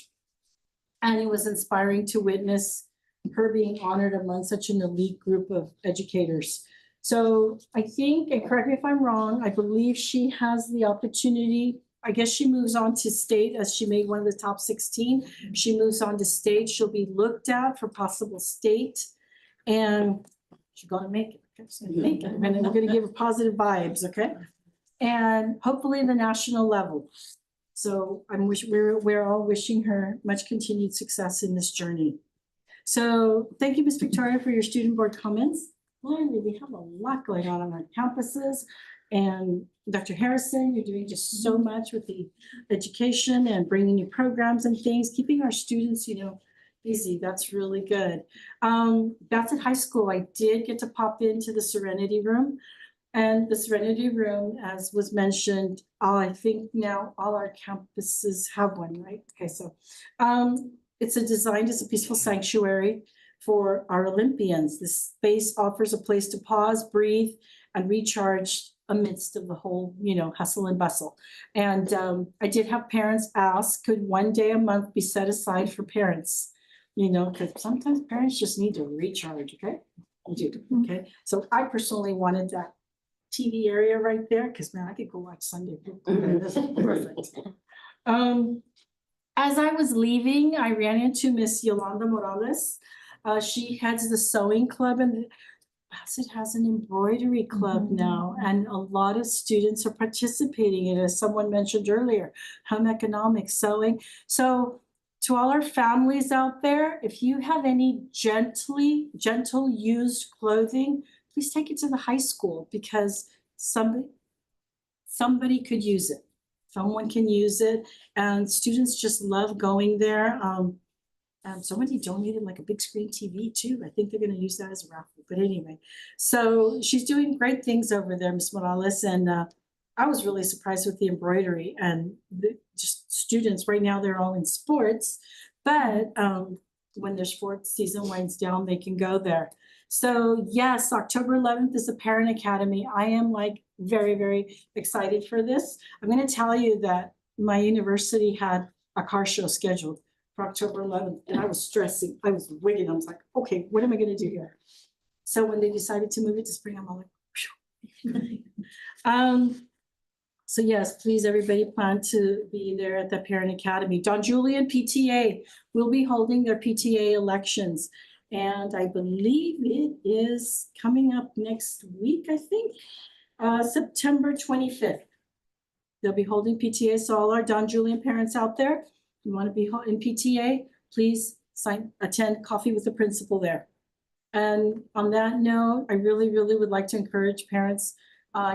and it was inspiring to witness her being honored among such an elite group of educators. So I think, and correct me if I'm wrong, I believe she has the opportunity, I guess she moves on to state, as she made one of the top 16. She moves on to state. She'll be looked at for possible state And she's gonna make it. She's gonna make it. And then we're gonna give her positive vibes, okay? And hopefully the national level. So we're all wishing her much continued success in this journey. So thank you, Ms. Victoria, for your student board comments. Clearly, we have a lot going on our campuses. And Dr. Harrison, you're doing just so much with the education and bringing new programs and things, keeping our students, busy. That's really good. Bassett High School, I did get to pop into the Serenity Room. And the Serenity Room, as was mentioned, I think now all our campuses have one, right? Okay, so it's designed as a peaceful sanctuary for our Olympians. This space offers a place to pause, breathe, and recharge amidst of the whole, hustle and bustle. And I did have parents ask, could one day a month be set aside for parents? Because sometimes parents just need to recharge, okay? Okay, so I personally wanted that TV area right there, because man, I could go watch Sunday. This is perfect. As I was leaving, I ran into Miss Yolanda Morales. She heads the sewing club, and Bassett has an embroidery club now, and a lot of students are participating in it, as someone mentioned earlier, home economics, sewing. So to all our families out there, if you have any gentle used clothing, please take it to the high school, because somebody could use it. Someone can use it, and students just love going there. And somebody donated like a big screen TV too. I think they're gonna use that as a raffle, but anyway. So she's doing great things over there, Ms. Morales, and I was really surprised with the embroidery and just students. Right now, they're all in sports, but when their sports season winds down, they can go there. So yes, October 11th is the Parent Academy. I am very, very excited for this. I'm gonna tell you that my university had a car show scheduled for October 11th, and I was stressing. I was wigging. I was like, okay, what am I gonna do here? So when they decided to move it to spring, I'm all like, so yes, please, everybody plan to be there at the Parent Academy. Don Julian PTA will be holding their PTA elections. And I believe it is coming up next week, I think, September 25th. They'll be holding PTA, so all our Don Julian parents out there, you want to be in PTA, please attend Coffee with the Principal there. And on that note, I really, really would like to encourage parents,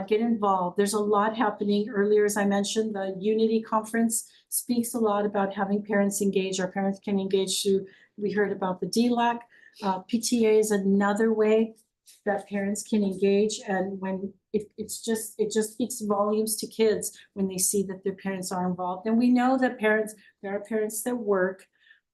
get involved. There's a lot happening. Earlier, as I mentioned, the Unity Conference speaks a lot about having parents engage. Our parents can engage through, we heard about the DLAC. PTA is another way that parents can engage, and when it just speaks volumes to kids when they see that their parents are involved. And we know that there are parents that work,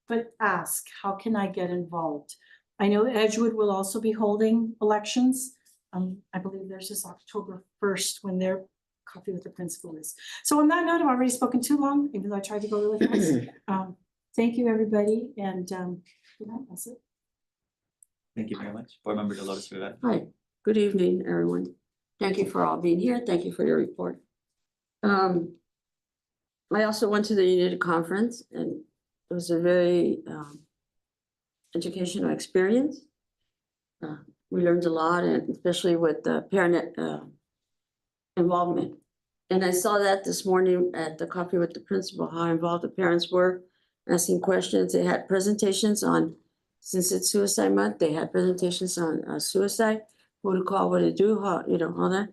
but ask, how can I get involved? I know Edgewood will also be holding elections. I believe there's this October 1st when their Coffee with the Principal is. So on that note, I've already spoken too long, even though I tried to go really fast. Thank you, everybody, and that's it. Thank you very much. Board Member Dolores Rivera. Hi, good evening, everyone. Thank you for all being here. Thank you for your report. I also went to the Unity Conference, and it was a very educational experience. We learned a lot, and especially with the parent involvement. And I saw that this morning at the Coffee with the Principal, how involved the parents were, asking questions. They had presentations on, since it's Suicide Month, they had presentations on suicide, who to call, what to do, how, all that.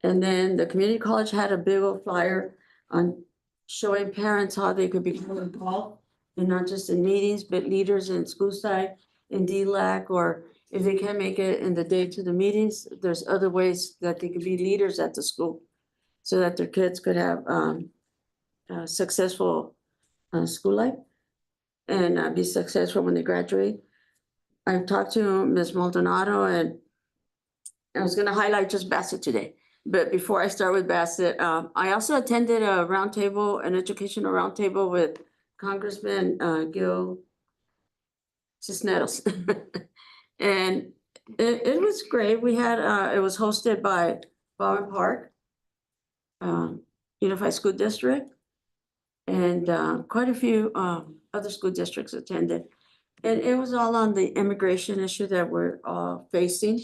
And then the community college had a big old flyer on showing parents how they could become involved, and not just in meetings, but leaders in school side, in DLAC, or if they can't make it in the day to the meetings, there's other ways that they could be leaders at the school, so that their kids could have a successful school life and be successful when they graduate. I've talked to Ms. Maldonado, and I was gonna highlight just Bassett today. But before I start with Bassett, I also attended a roundtable, an educational roundtable with Congressman Gil Cisneros. And it was great. We had, it was hosted by Bowen Park, Unified School District, and quite a few other school districts attended. And it was all on the immigration issue that we're facing.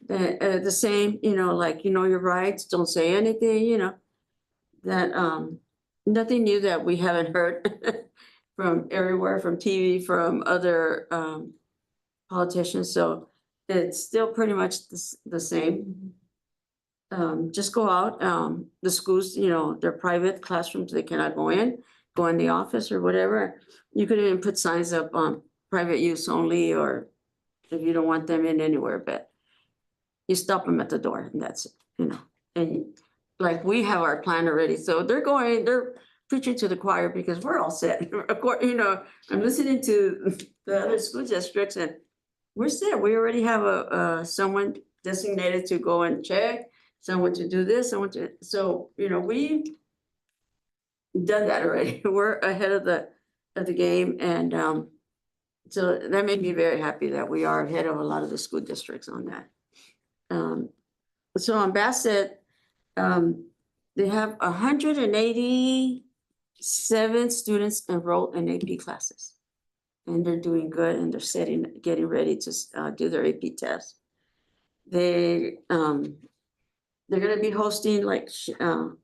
The same, like, your rights, don't say anything, that nothing new that we haven't heard from everywhere, from TV, from other politicians, so it's still pretty much the same. Just go out, the schools, they're private classrooms, they cannot go in the office or whatever. You could even put signs up on private use only, or if you don't want them in anywhere, but you stop them at the door and that's it, and like we have our plan already, so they're preaching to the choir because we're all set. Of course, I'm listening to the other school districts and we're set. We already have someone designated to go and check, someone to do this, so, we've done that already. We're ahead of the game, and so that made me very happy that we are ahead of a lot of the school districts on that. So on Bassett, they have 187 students enrolled in AP classes. And they're doing good, and they're getting ready to do their AP test. They're gonna be hosting, like, the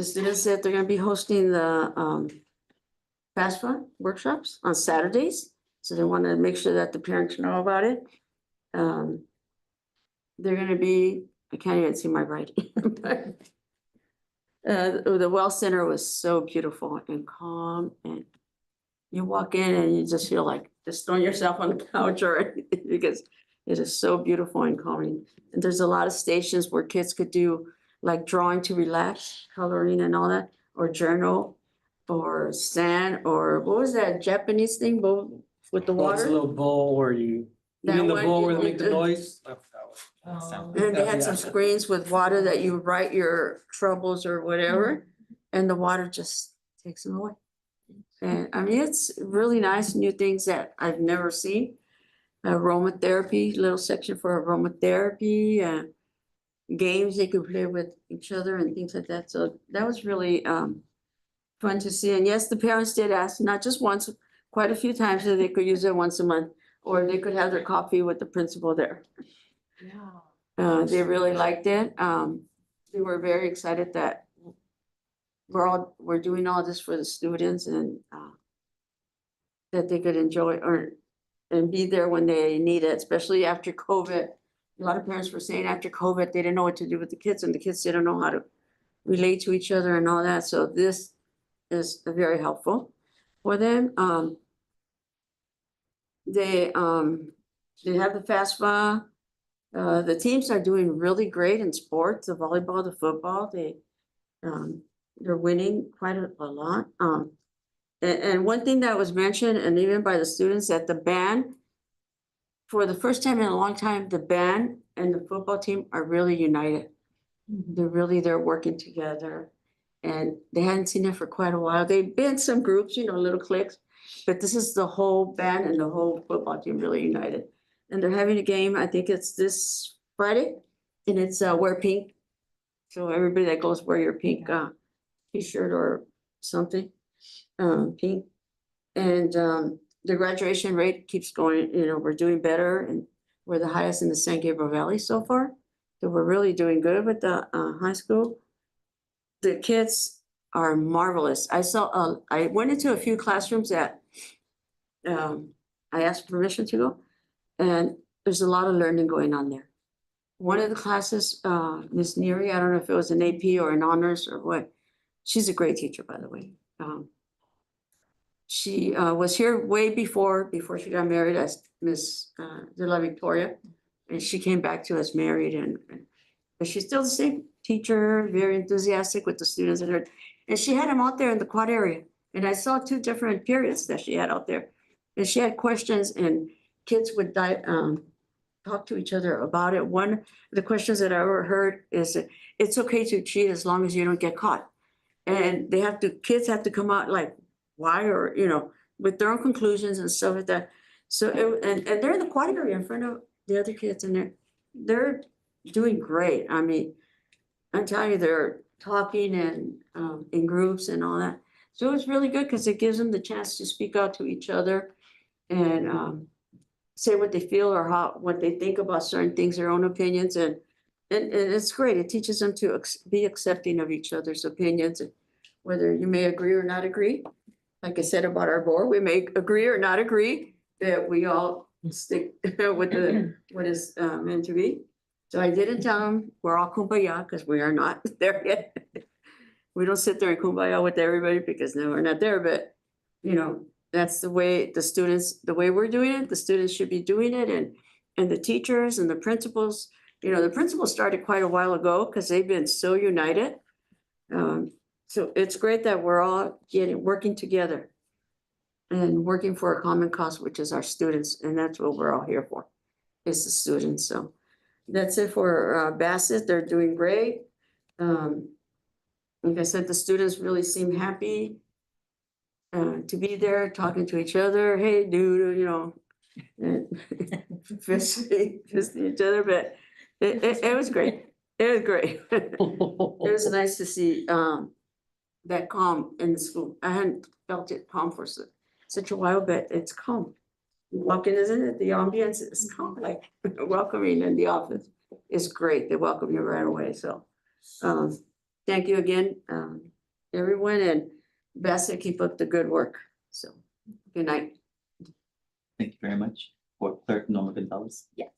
students said they're gonna be hosting the FAFSA workshops on Saturdays. So they wanna make sure that the parents know about it. They're gonna be, I can't even see my writing. The Well Center was so beautiful and calm, and you walk in and you just feel like just throwing yourself on the couch or because it is so beautiful and calming. And there's a lot of stations where kids could do like drawing to relax, coloring and all that, or journal, or sand, or what was that Japanese thing, bowl with the Well, it's a water? little bowl where you That in the one bowl you where they do make the the- noise. And they had some screens with water that you write your troubles or whatever, and the water just takes them away. And I mean, it's really nice, new things that I've never seen. Aromatherapy, little section for aromatherapy, games they could play with each other and things like that. So that was really fun to see. And yes, the parents did ask, not just once, quite a few times, that they could use it once a month, or they could have their coffee with the principal there. They really liked it. They were very excited that we're doing all this for the students, and that they could enjoy and be there when they need it, especially after COVID. A lot of parents were saying after COVID, they didn't know what to do with the kids, and the kids didn't know how to relate to each other and all that. So this is very helpful for them. They have the FAFSA. The teams are doing really great in sports, the volleyball, the football. They're winning quite a lot. And one thing that was mentioned, and even by the students, that the band, for the first time in a long time, the band and the football team are really united. They're working together, and they hadn't seen it for quite a while. They've been some groups, little cliques, but this is the whole band and the whole football team really united. And they're having a game, I think it's this Friday, and it's wear pink. So everybody that goes, wear your pink t-shirt or something, pink. And the graduation rate keeps going, we're doing better, and we're the highest in the San Gabriel Valley so far. So we're really doing good with the high school. The kids are marvelous. I went into a few classrooms that I asked permission to go, and there's a lot of learning going on there. One of the classes, Miss Neary, I don't know if it was an AP or an honors or what. She's a great teacher, by the way. She was here way before she got married as Miss De La Victoria. And she came back to us married, but she's still the same teacher, very enthusiastic with the students and her. And she had them out there in the quad area. And I saw 2 different periods that she had out there. And she had questions, and kids would talk to each other about it. One of the questions that I overheard is that it's okay to cheat as long as you don't get caught. And kids have to come out like, why, or, with their own conclusions and stuff like that. So, and they're in the quad area in front of the other kids, and they're doing great. I mean, I'm telling you, they're talking and in groups and all that. So it's really good because it gives them the chance to speak out to each other and say what they feel or what they think about certain things, their own opinions, and it's great. It teaches them to be accepting of each other's opinions, and whether you may agree or not agree. Like I said about our board, we may agree or not agree, that we all stick with what is meant to be. So I didn't tell them we're all kumbaya, because we are not there yet. We don't sit there and kumbaya with everybody, because no, we're not there, but you know, that's the way the students, the way we're doing it, the students should be doing it, and the teachers and the principals. You know, the principals started quite a while ago, because they've been so united. So it's great that we're all working together and working for a common cause, which is our students, and that's what we're all here for, is the students. So that's it for Bassett. They're doing great. Like I said, the students really seem happy to be there, talking to each other. Hey, dude, you know, fisting each other, but it was great. It was great. It was nice to see that calm in the school. I hadn't felt it calm for such a while, but it's calm. Walking, isn't it? The ambience is calm, like welcoming in the office is great. They welcome you right away. So thank you again, everyone, and Bassett, keep up the good work. So good night. Thank you very much. Board Clerk Norma Gonzalez. Yes,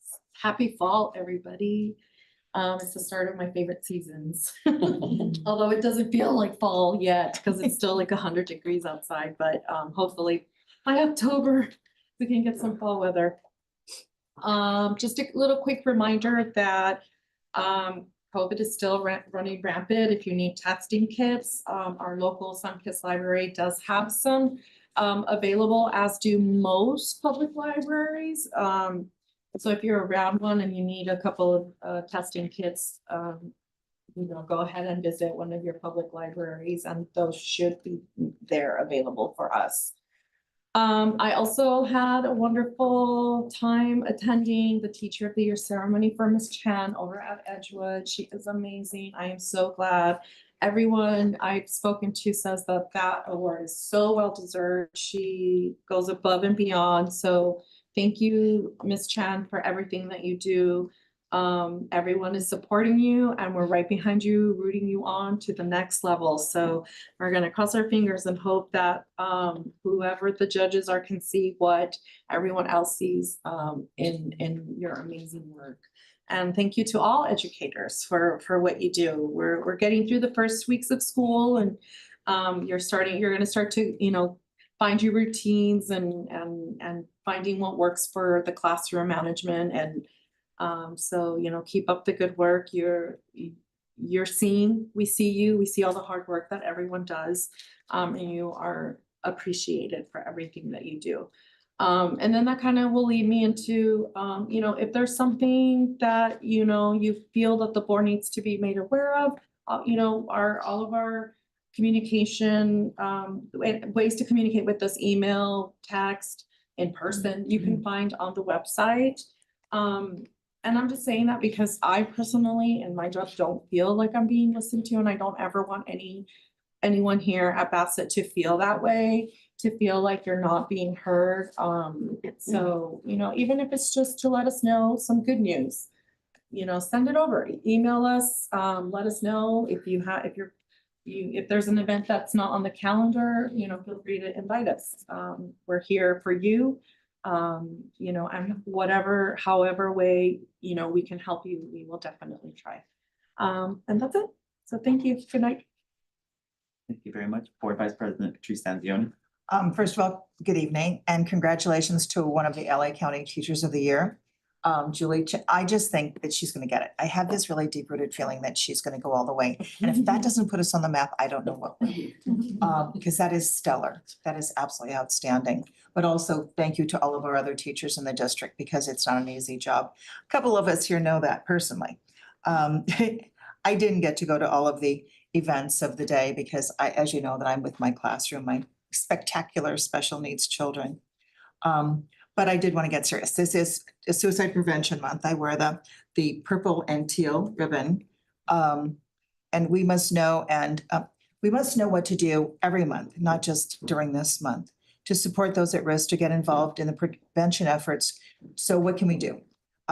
happy fall, everybody. It's the start of my favorite seasons. Although it doesn't feel like fall yet, because it's still like 100 degrees outside, but hopefully by October, we can get some fall weather. Just a little quick reminder that COVID is still running rampant. If you need testing kits, our local Sunkist Library does have some available, as do most public libraries. So if you're around one and you need a couple of testing kits, you know, go ahead and visit one of your public libraries, and those should be there available for us. I also had a wonderful time attending the Teacher of the Year ceremony for Miss Chan over at Edgewood. She is amazing. I am so glad. Everyone I've spoken to says that that award is so well deserved. She goes above and beyond. So thank you, Miss Chan, for everything that you do. Everyone is supporting you, and we're right behind you, rooting you on to the next level. So we're going to cross our fingers and hope that whoever the judges are can see what everyone else sees in your amazing work. And thank you to all educators for what you do. We're getting through the first weeks of school, and you're going to start to, you know, find your routines and finding what works for the classroom management. And so, you know, keep up the good work. You're seen, we see you, we see all the hard work that everyone does, and you are appreciated for everything that you do. And then that kind of will lead me into, you know, if there's something that, you know, you feel that the board needs to be made aware of, you know, all of our communication, ways to communicate with us, email, text, in person, you can find on the website. And I'm just saying that because I personally, in my job, don't feel like I'm being listened to, and I don't ever want anyone here at Bassett to feel that way, to feel like you're not being heard. So, you know, even if it's just to let us know some good news, you know, send it over, email us, let us know if there's an event that's not on the calendar, you know, feel free to invite us. We're here for you. You know, and however way, you know, we can help you, we will definitely try. And that's it. So thank you. Good night. Thank you very much. Board Vice President Patrice Stanzioni. First of all, good evening and congratulations to one of the LA County Teachers of the Year. Julie, I just think that she's going to get it. I have this really deep-rooted feeling that she's going to go all the way. And if that doesn't put us on the map, I don't know what will. Because that is stellar. That is absolutely outstanding. But also thank you to all of our other teachers in the district, because it's not an easy job. A couple of us here know that personally. I didn't get to go to all of the events of the day because as you know, that I'm with my classroom, my spectacular special needs children. But I did want to get serious. This is a Suicide Prevention Month. I wear the purple and teal ribbon. And we must know what to do every month, not just during this month. to support those at risk to get involved in the prevention efforts. So what can we do?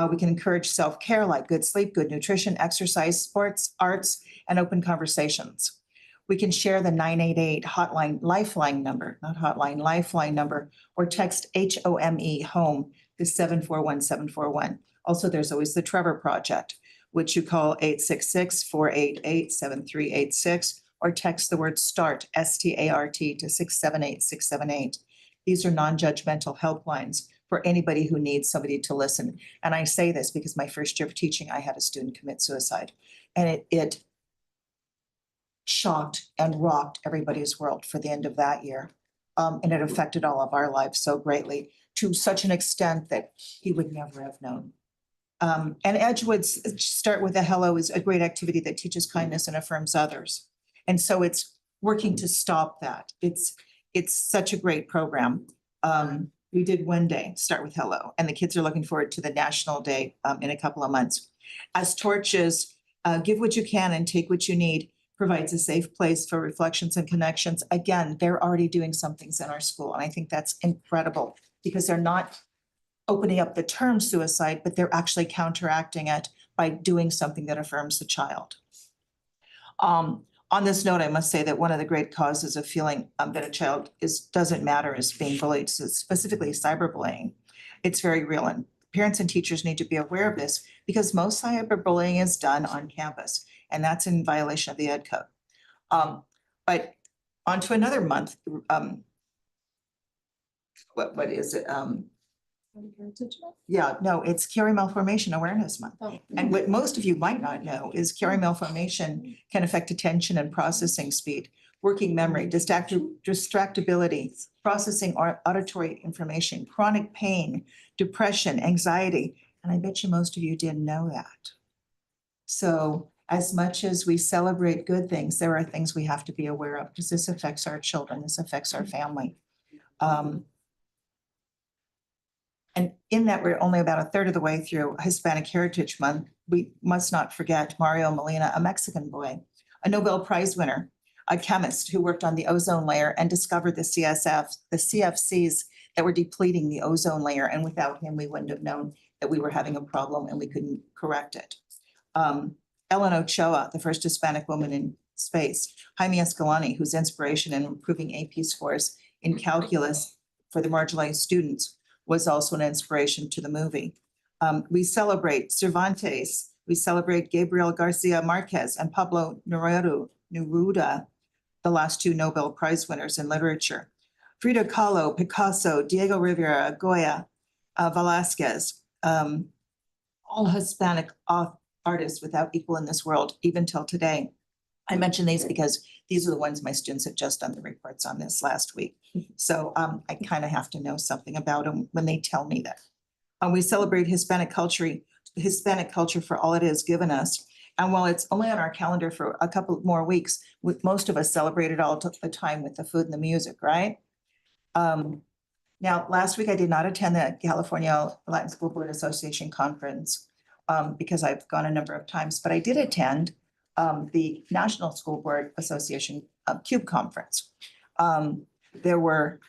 We can encourage self-care like good sleep, good nutrition, exercise, sports, arts, and open conversations. We can share the 988 hotline lifeline number, not hotline, lifeline number, or text HOME home to 741-741. Also, there's always the Trevor Project, which you call 866-488-7386, or text the word START, START, to 678-678. These are non-judgmental helplines for anybody who needs somebody to listen. And I say this because my first year of teaching, I had a student commit suicide. And it shocked and rocked everybody's world for the end of that year. And it affected all of our lives so greatly, to such an extent that he would never have known. And Edgewood's Start with a Hello is a great activity that teaches kindness and affirms others. And so it's working to stop that. It's such a great program. We did one day, Start with Hello, and the kids are looking forward to the National Day in a couple of months. As Torches, Give What You Can and Take What You Need provides a safe place for reflections and connections. Again, they're already doing some things in our school, and I think that's incredible because they're not opening up the term suicide, but they're actually counteracting it by doing something that affirms the child. On this note, I must say that one of the great causes of feeling that a child doesn't matter is being bullied, so specifically cyberbullying. It's very real, and parents and teachers need to be aware of this because most cyberbullying is done on campus, and that's in violation of the Ed Code. But on to another month. What is it? Yeah, no, it's Carry Malformation Awareness Month. Oh. And what most of you might not know is carry malformation can affect attention and processing speed, working memory, distractibility, processing auditory information, chronic pain, depression, anxiety. And I bet you most of you didn't know that. So as much as we celebrate good things, there are things we have to be aware of because this affects our children, this affects our family. And in that, we're only about a third of the way through Hispanic Heritage Month. We must not forget Mario Molina, a Mexican boy, a Nobel Prize winner, a chemist who worked on the ozone layer and discovered the CFCs that were depleting the ozone layer. And without him, we wouldn't have known that we were having a problem and we couldn't correct it. Ellen Ochoa, the first Hispanic woman in space. Jaime Escalante, whose inspiration in improving AP scores in calculus for the marginalized students was also an inspiration to the movie. We celebrate Cervantes, we celebrate Gabriel Garcia Marquez and Pablo Neruda, the last two Nobel Prize winners in literature. Frida Kahlo, Picasso, Diego Rivera, Goya, Velázquez, all Hispanic artists without equal in this world, even till today. I mention these because these are the ones my students have just done the reports on this last week. So I kind of have to know something about them when they tell me that. We celebrate Hispanic culture for all it has given us. And while it's only on our calendar for a couple more weeks, most of us celebrate it all the time with the food and the music, right? Now, last week I did not attend the California Latin School Board Association conference because I've gone a number of times, but I did attend the National School Board Association CUBE conference. There were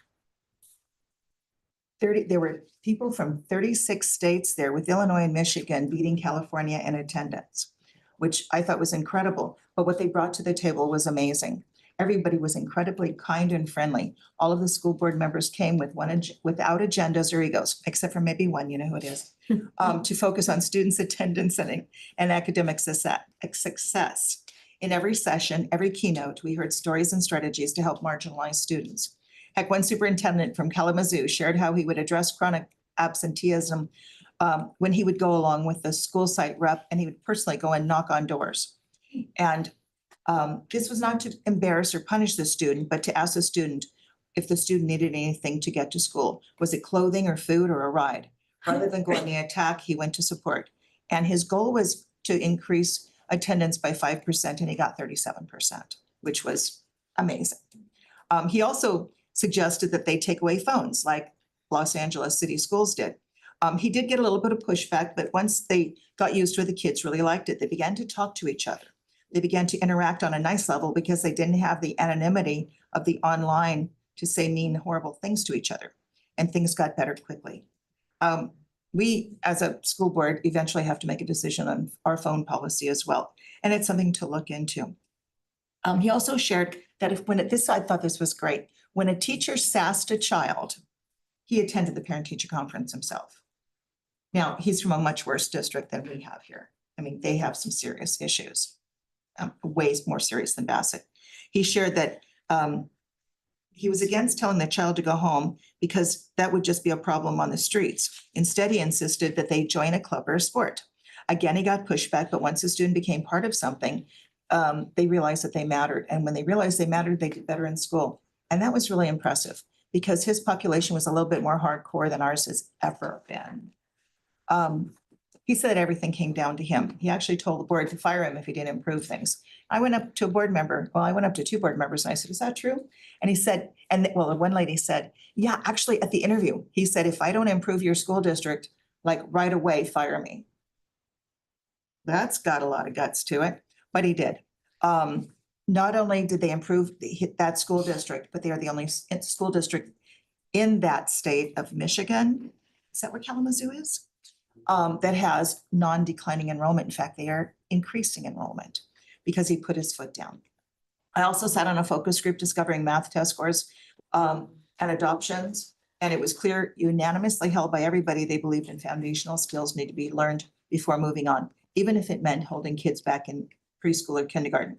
people from 36 states there, with Illinois and Michigan beating California in attendance, which I thought was incredible. But what they brought to the table was amazing. Everybody was incredibly kind and friendly. All of the school board members came without agendas or egos, except for maybe one, you know who it is, to focus on students' attendance and academic success. In every session, every keynote, we heard stories and strategies to help marginalized students. Heck, one superintendent from Kalamazoo shared how he would address chronic absenteeism when he would go along with the school site rep and he would personally go and knock on doors. And this was not to embarrass or punish the student, but to ask the student if the student needed anything to get to school. Was it clothing or food or a ride? Rather than go on the attack, he went to support. And his goal was to increase attendance by 5%, and he got 37%, which was amazing. He also suggested that they take away phones like Los Angeles City Schools did. He did get a little bit of pushback, but once they got used to it, the kids really liked it. They began to talk to each other. They began to interact on a nice level because they didn't have the anonymity of the online to say mean, horrible things to each other, and things got better quickly. We, as a school board, eventually have to make a decision on our phone policy as well, and it's something to look into. He also shared that I thought this was great, when a teacher sassed a child, he attended the parent-teacher conference himself. Now, he's from a much worse district than we have here. I mean, they have some serious issues, way more serious than Bassett. He shared that he was against telling the child to go home because that would just be a problem on the streets. Instead, he insisted that they join a club or a sport. Again, he got pushback, but once a student became part of something, they realized that they mattered. And when they realized they mattered, they did better in school. And that was really impressive because his population was a little bit more hardcore than ours has ever been. He said everything came down to him. He actually told the board to fire him if he didn't improve things. I went up to a board member. Well, I went up to two board members and I said, "Is that true?" And he said, one lady said, "Yeah, actually at the interview, he said, if I don't improve your school district, like right away, fire me." That's got a lot of guts to it, but he did. Not only did they improve that school district, but they are the only school district in that state of Michigan. Is that where Kalamazoo is? That has non-declining enrollment. In fact, they are increasing enrollment because he put his foot down. I also sat on a focus group discovering math test scores and adoptions, and it was clear, unanimously held by everybody, they believed in foundational skills need to be learned before moving on, even if it meant holding kids back in preschool or kindergarten.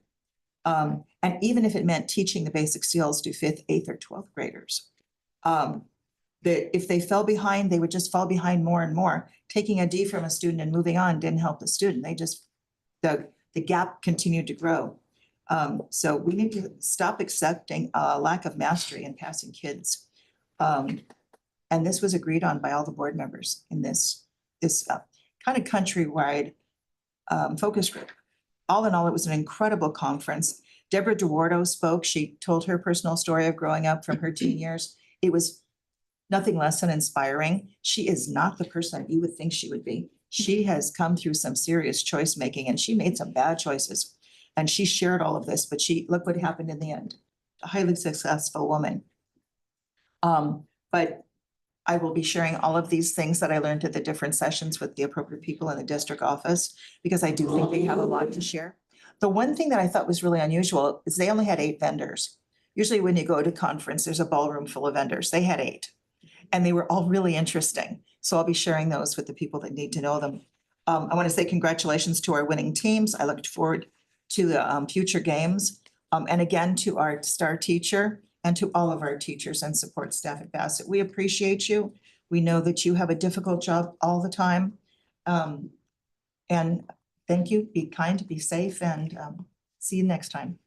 And even if it meant teaching the basic skills to 5th, 8th, or 12th graders. That if they fell behind, they would just fall behind more and more. Taking a D from a student and moving on didn't help the student. They just, the gap continued to grow. So we need to stop accepting a lack of mastery in passing kids. And this was agreed on by all the board members in this kind of countrywide focus group. All in all, it was an incredible conference. Deborah DeWardo spoke. She told her personal story of growing up from her teen years. It was nothing less than inspiring. She is not the person you would think she would be. She has come through some serious choice making and she made some bad choices. And she shared all of this, but look what happened in the end. A highly successful woman. But I will be sharing all of these things that I learned at the different sessions with the appropriate people in the district office, because I do think they have a lot to share. The one thing that I thought was really unusual is they only had 8 vendors. Usually when you go to conference, there's a ballroom full of vendors. They had 8. And they were all really interesting. So I'll be sharing those with the people that need to know them. I want to say congratulations to our winning teams. I looked forward to the future games. And again, to our star teacher and to all of our teachers and support staff at Bassett. We appreciate you. We know that you have a difficult job all the time. And thank you. Be kind, be safe, and see you next time.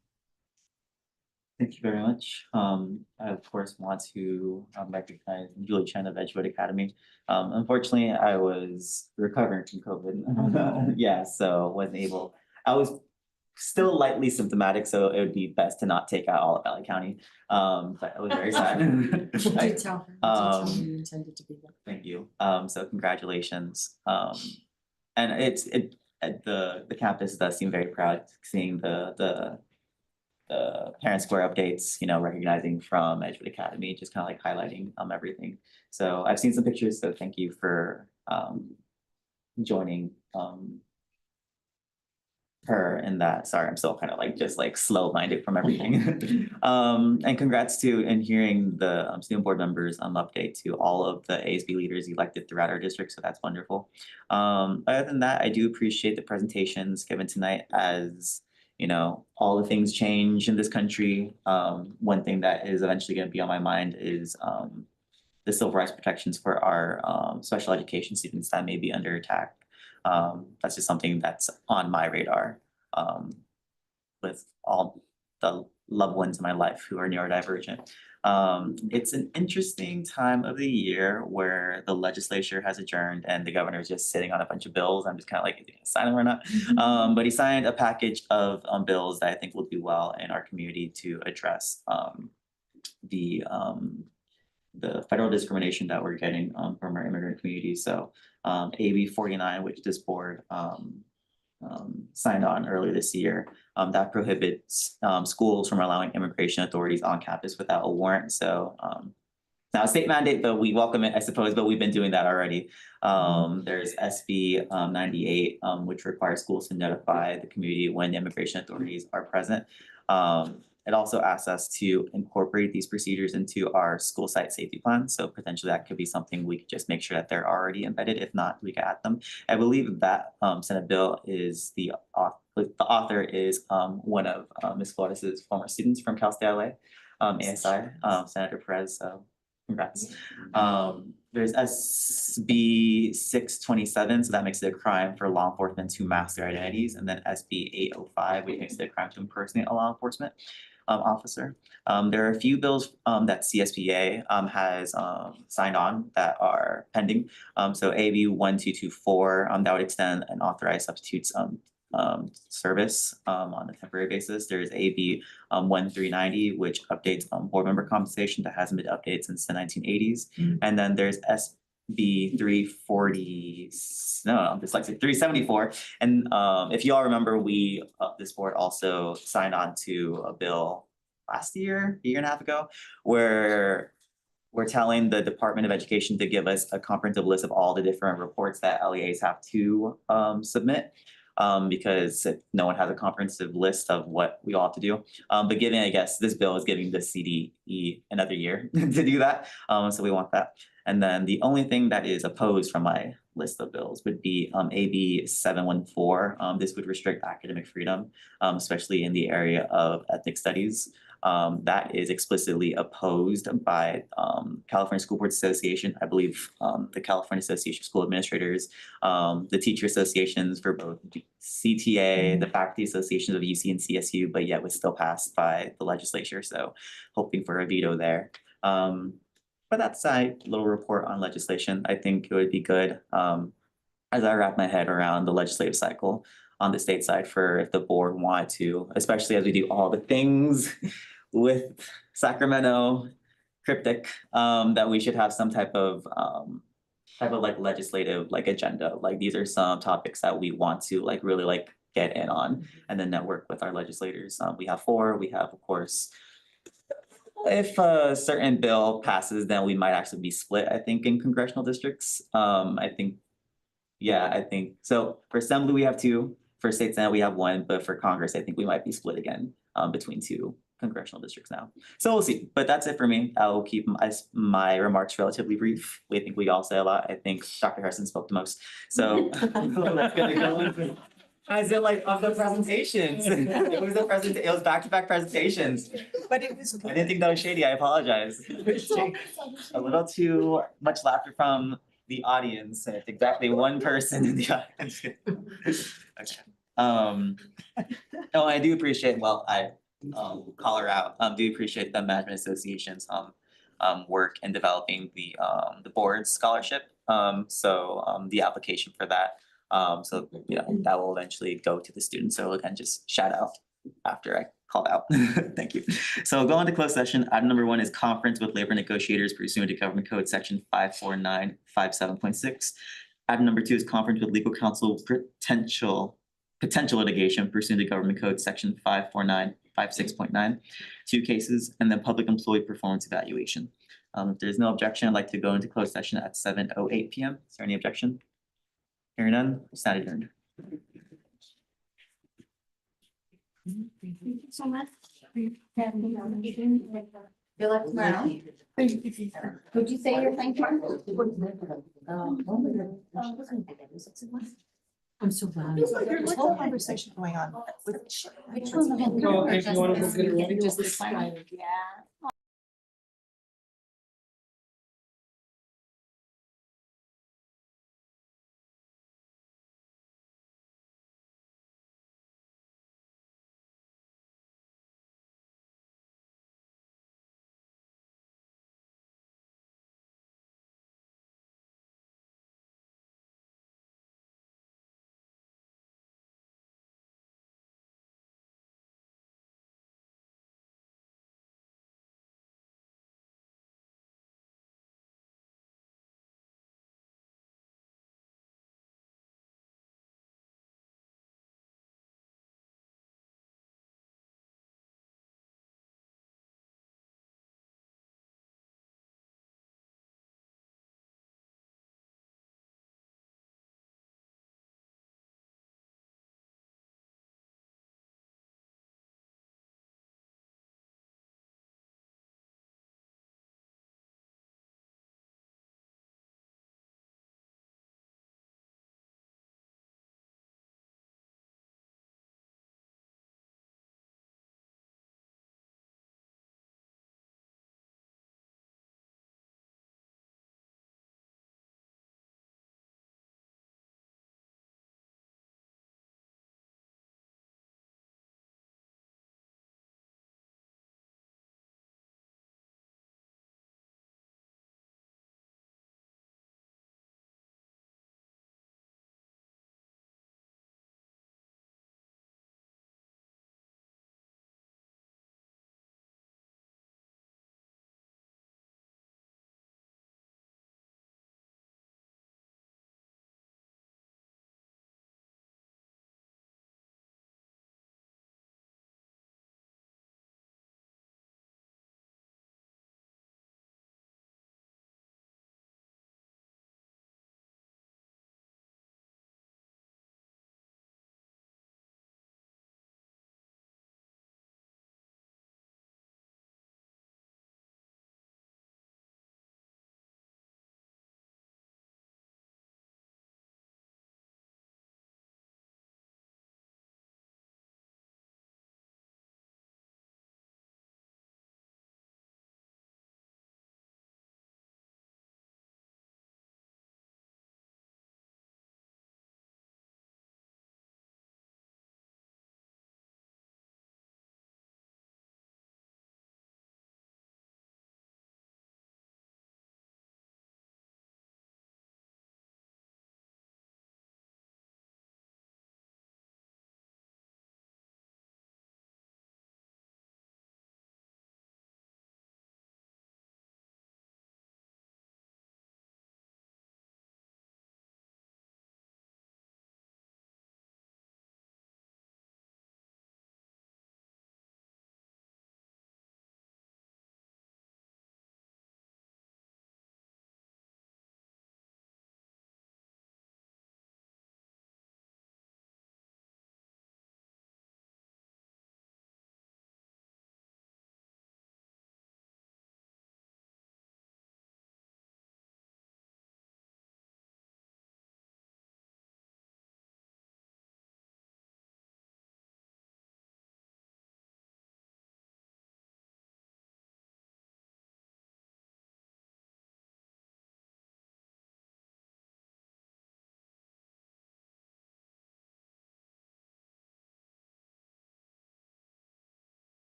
Thank you very much. I of course want to recognize Julie Chen of Edgewood Academy. Unfortunately, I was recovering from COVID. Yeah, so wasn't able. I was still lightly symptomatic, so it would be best to not take out all of Valley County. But I was very sad. You tell her you intended to be there. Thank you. So congratulations. And the campus does seem very proud seeing the parent square updates, recognizing from Edgewood Academy, just kind of like highlighting everything. So I've seen some pictures, so thank you for joining her in that. Sorry, I'm still kind of just slow-minded from everything. And congrats to and hearing the student board members update to all of the ASB leaders elected throughout our district, so that's wonderful. Other than that, I do appreciate the presentations given tonight. As all the things change in this country. One thing that is eventually going to be on my mind is the civil rights protections for our special education students that may be under attack. That's just something that's on my radar with all the loved ones in my life who are neurodivergent. It's an interesting time of the year where the legislature has adjourned and the governor is just sitting on a bunch of bills. I'm just kind of like, is he gonna sign them or not? But he signed a package of bills that I think will do well in our community to address the federal discrimination that we're getting from our immigrant community. So AB 49, which this board signed on earlier this year. That prohibits schools from allowing immigration authorities on campus without a warrant. So now a state mandate, but we welcome it, I suppose, but we've been doing that already. There's SB 98, which requires schools to notify the community when the immigration authorities are present. It also asks us to incorporate these procedures into our school site safety plan. So potentially that could be something we could just make sure that they're already embedded. If not, we can add them. I believe that Senate bill is the author is one of Ms. Flores' former students from Cal State LA, ASI, Senator Perez. So congrats. There's SB 627, so that makes it a crime for law enforcement to mask their identities, and then SB 805, which makes it a crime to impersonate a law enforcement officer. There are a few bills that CSPA has signed on that are pending. So AB 1224, that would extend an authorized substitutes service on a temporary basis. There's AB 1390, which updates board member compensation that hasn't been updated since the 1980s. And then there's SB 340, no, I'm dyslexic, 374. And if you all remember, we, this board also signed on to a bill last year, a year and a half ago, where we're telling the Department of Education to give us a comprehensive list of all the different reports that LEAs have to submit. Because no one has a comprehensive list of what we all have to do. But given, I guess, this bill is giving the CDE another year to do that. So we want that. And then the only thing that is opposed from my list of bills would be AB 714. This would restrict academic freedom, especially in the area of ethnic studies. That is explicitly opposed by California School Boards Association, I believe the California Association of School Administrators, the teacher associations for both CTA, the faculty associations of UC and CSU, but yet was still passed by the legislature. So hoping for a veto there. But that's a little report on legislation. I think it would be good as I wrap my head around the legislative cycle on the state side for if the board wanted to, especially as we do all the things with Sacramento cryptic, that we should have some type of like legislative like agenda. Like these are some topics that we want to like really like get in on and then network with our legislators. We have 4, we have, of course, if a certain bill passes, then we might actually be split, I think, in congressional districts. I think so. For Assembly, we have 2. For State Senate, we have 1. But for Congress, I think we might be split again between 2 congressional districts now. So we'll see. But that's it for me. I'll keep my remarks relatively brief. We think we all say a lot. I think Dr. Harrison spoke the most. So let's get it going. As in like of the presentations. It was it was back-to-back presentations. But it was. I didn't think that was shady. I apologize. A little too much laughter from the audience. And it's exactly one person in the audience. Okay. No, I do appreciate, well, I call her out. Do appreciate the Management Association's work in developing the board scholarship. So the application for that. So yeah, that will eventually go to the students. So again, just shout out after I called out. Thank you. So going to closed session, item number 1 is conference with labor negotiators pursuant to Government Code Section 54957.6. Item number 2 is conference with legal counsel potential litigation pursuant to Government Code Section 54956.9. 2 cases, and then public employee performance evaluation. If there's no objection, I'd like to go into closed session at 7:08 p.m. Is there any objection? Hearing none, stand adjourned. Thank you so much for your presentation. Good luck tomorrow. Would you say your thank you? I'm so glad. There's a whole conversation going on. So if you want to go get it ready. Just this one. Yeah.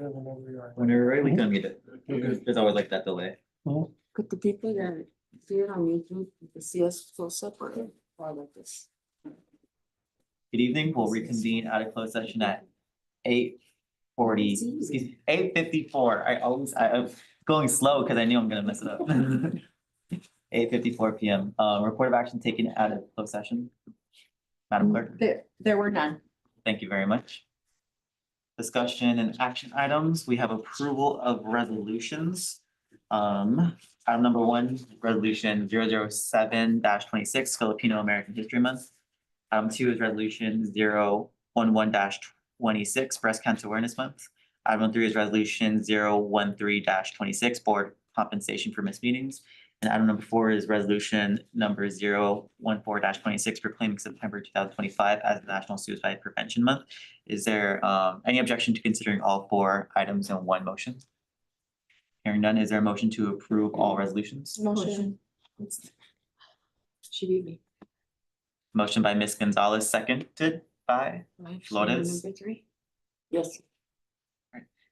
whenever you are. When we're ready, we can meet it. We're good. There's always like that delay. Could the people that see it on YouTube, see us so separate or like this? Good evening. We'll reconvene out of closed session at 8:54. I'm going slow because I knew I'm gonna mess it up. 8:54 PM. Report of action taken out of closed session. Madam Clerk, There were none. thank you very much. Discussion and action items. We have approval of resolutions. Item number one, resolution 007-26, Filipino American History Month. Item two is resolution 011-26, Breast Cancer Awareness Month. Item three is resolution 013-26, Board Compensation for Missed Meetings. And item number four is resolution number 014-26, proclaiming September 2025 as National Suicide Prevention Month. Is there any objection to considering all four items in one motion? Hearing none, is there a motion to approve all resolutions? Motion. She beat me. Motion by Ms. Gonzalez, seconded by, Flores. Number three? Yes. is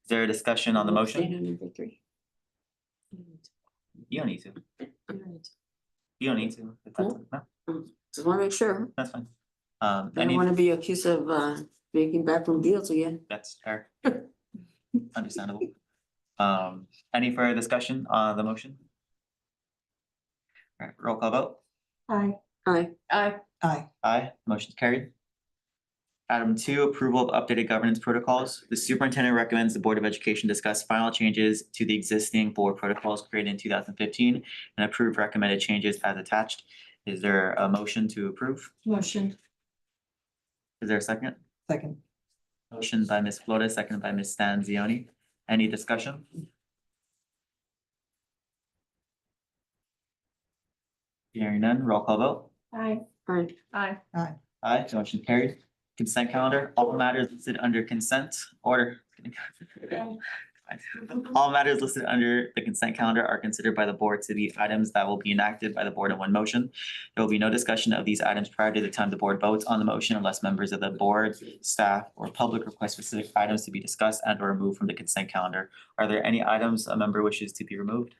there a discussion on the motion? Number three. You don't need to. You don't need to. If that's- no, Just wanna make sure. that's fine. I don't Any, wanna be accused of making backroom deals again. that's fair. Understandable. Any further discussion on the motion? All right, roll call vote. Aye. Aye. Aye. Aye, motion's carried. Item two, approval of updated governance protocols. The superintendent recommends the Board of Education discuss final changes to the existing board protocols created in 2015 and approve recommended changes as attached. Is there a motion to approve? Motion. Is there a second? Second. Motion by Ms. Flores, seconded by Ms. Stanzioni. Any discussion? Hearing none, roll call vote. Aye. Aye. Aye. Aye, motion carried. Consent calendar, all matters listed under consent order. All matters listed under the consent calendar are considered by the board to be items that will be enacted by the board in one motion. There will be no discussion of these items prior to the time the board votes on the motion unless members of the board, staff, or public request specific items to be discussed and or removed from the consent calendar. Are there any items a member wishes to be removed?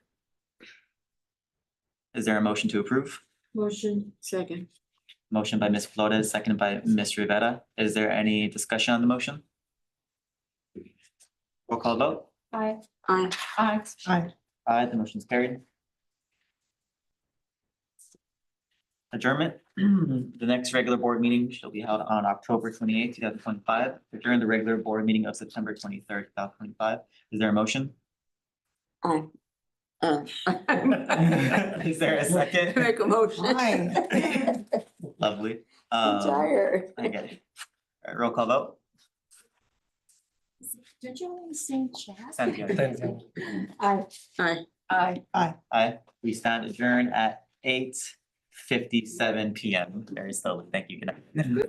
Is there a motion to approve? Motion. Second. Motion by Ms. Flores, seconded by Ms. Rivera. Is there any discussion on the motion? Roll call vote. Aye. Aye. Aye. Aye, the motion's carried. Adjournment. The next regular board meeting shall be held on October 28th, 2025. Adjourn the regular board meeting of September 23rd, 2025. Is there a motion? Aye. Is there a second? Make a motion. Aye. Lovely. I'm tired. I get it. All right, roll call vote. Did you only sing jazz? Stanzioni. Aye. Aye. Aye. We stand adjourned at 8:57 PM. Very slowly. Thank you. Good night.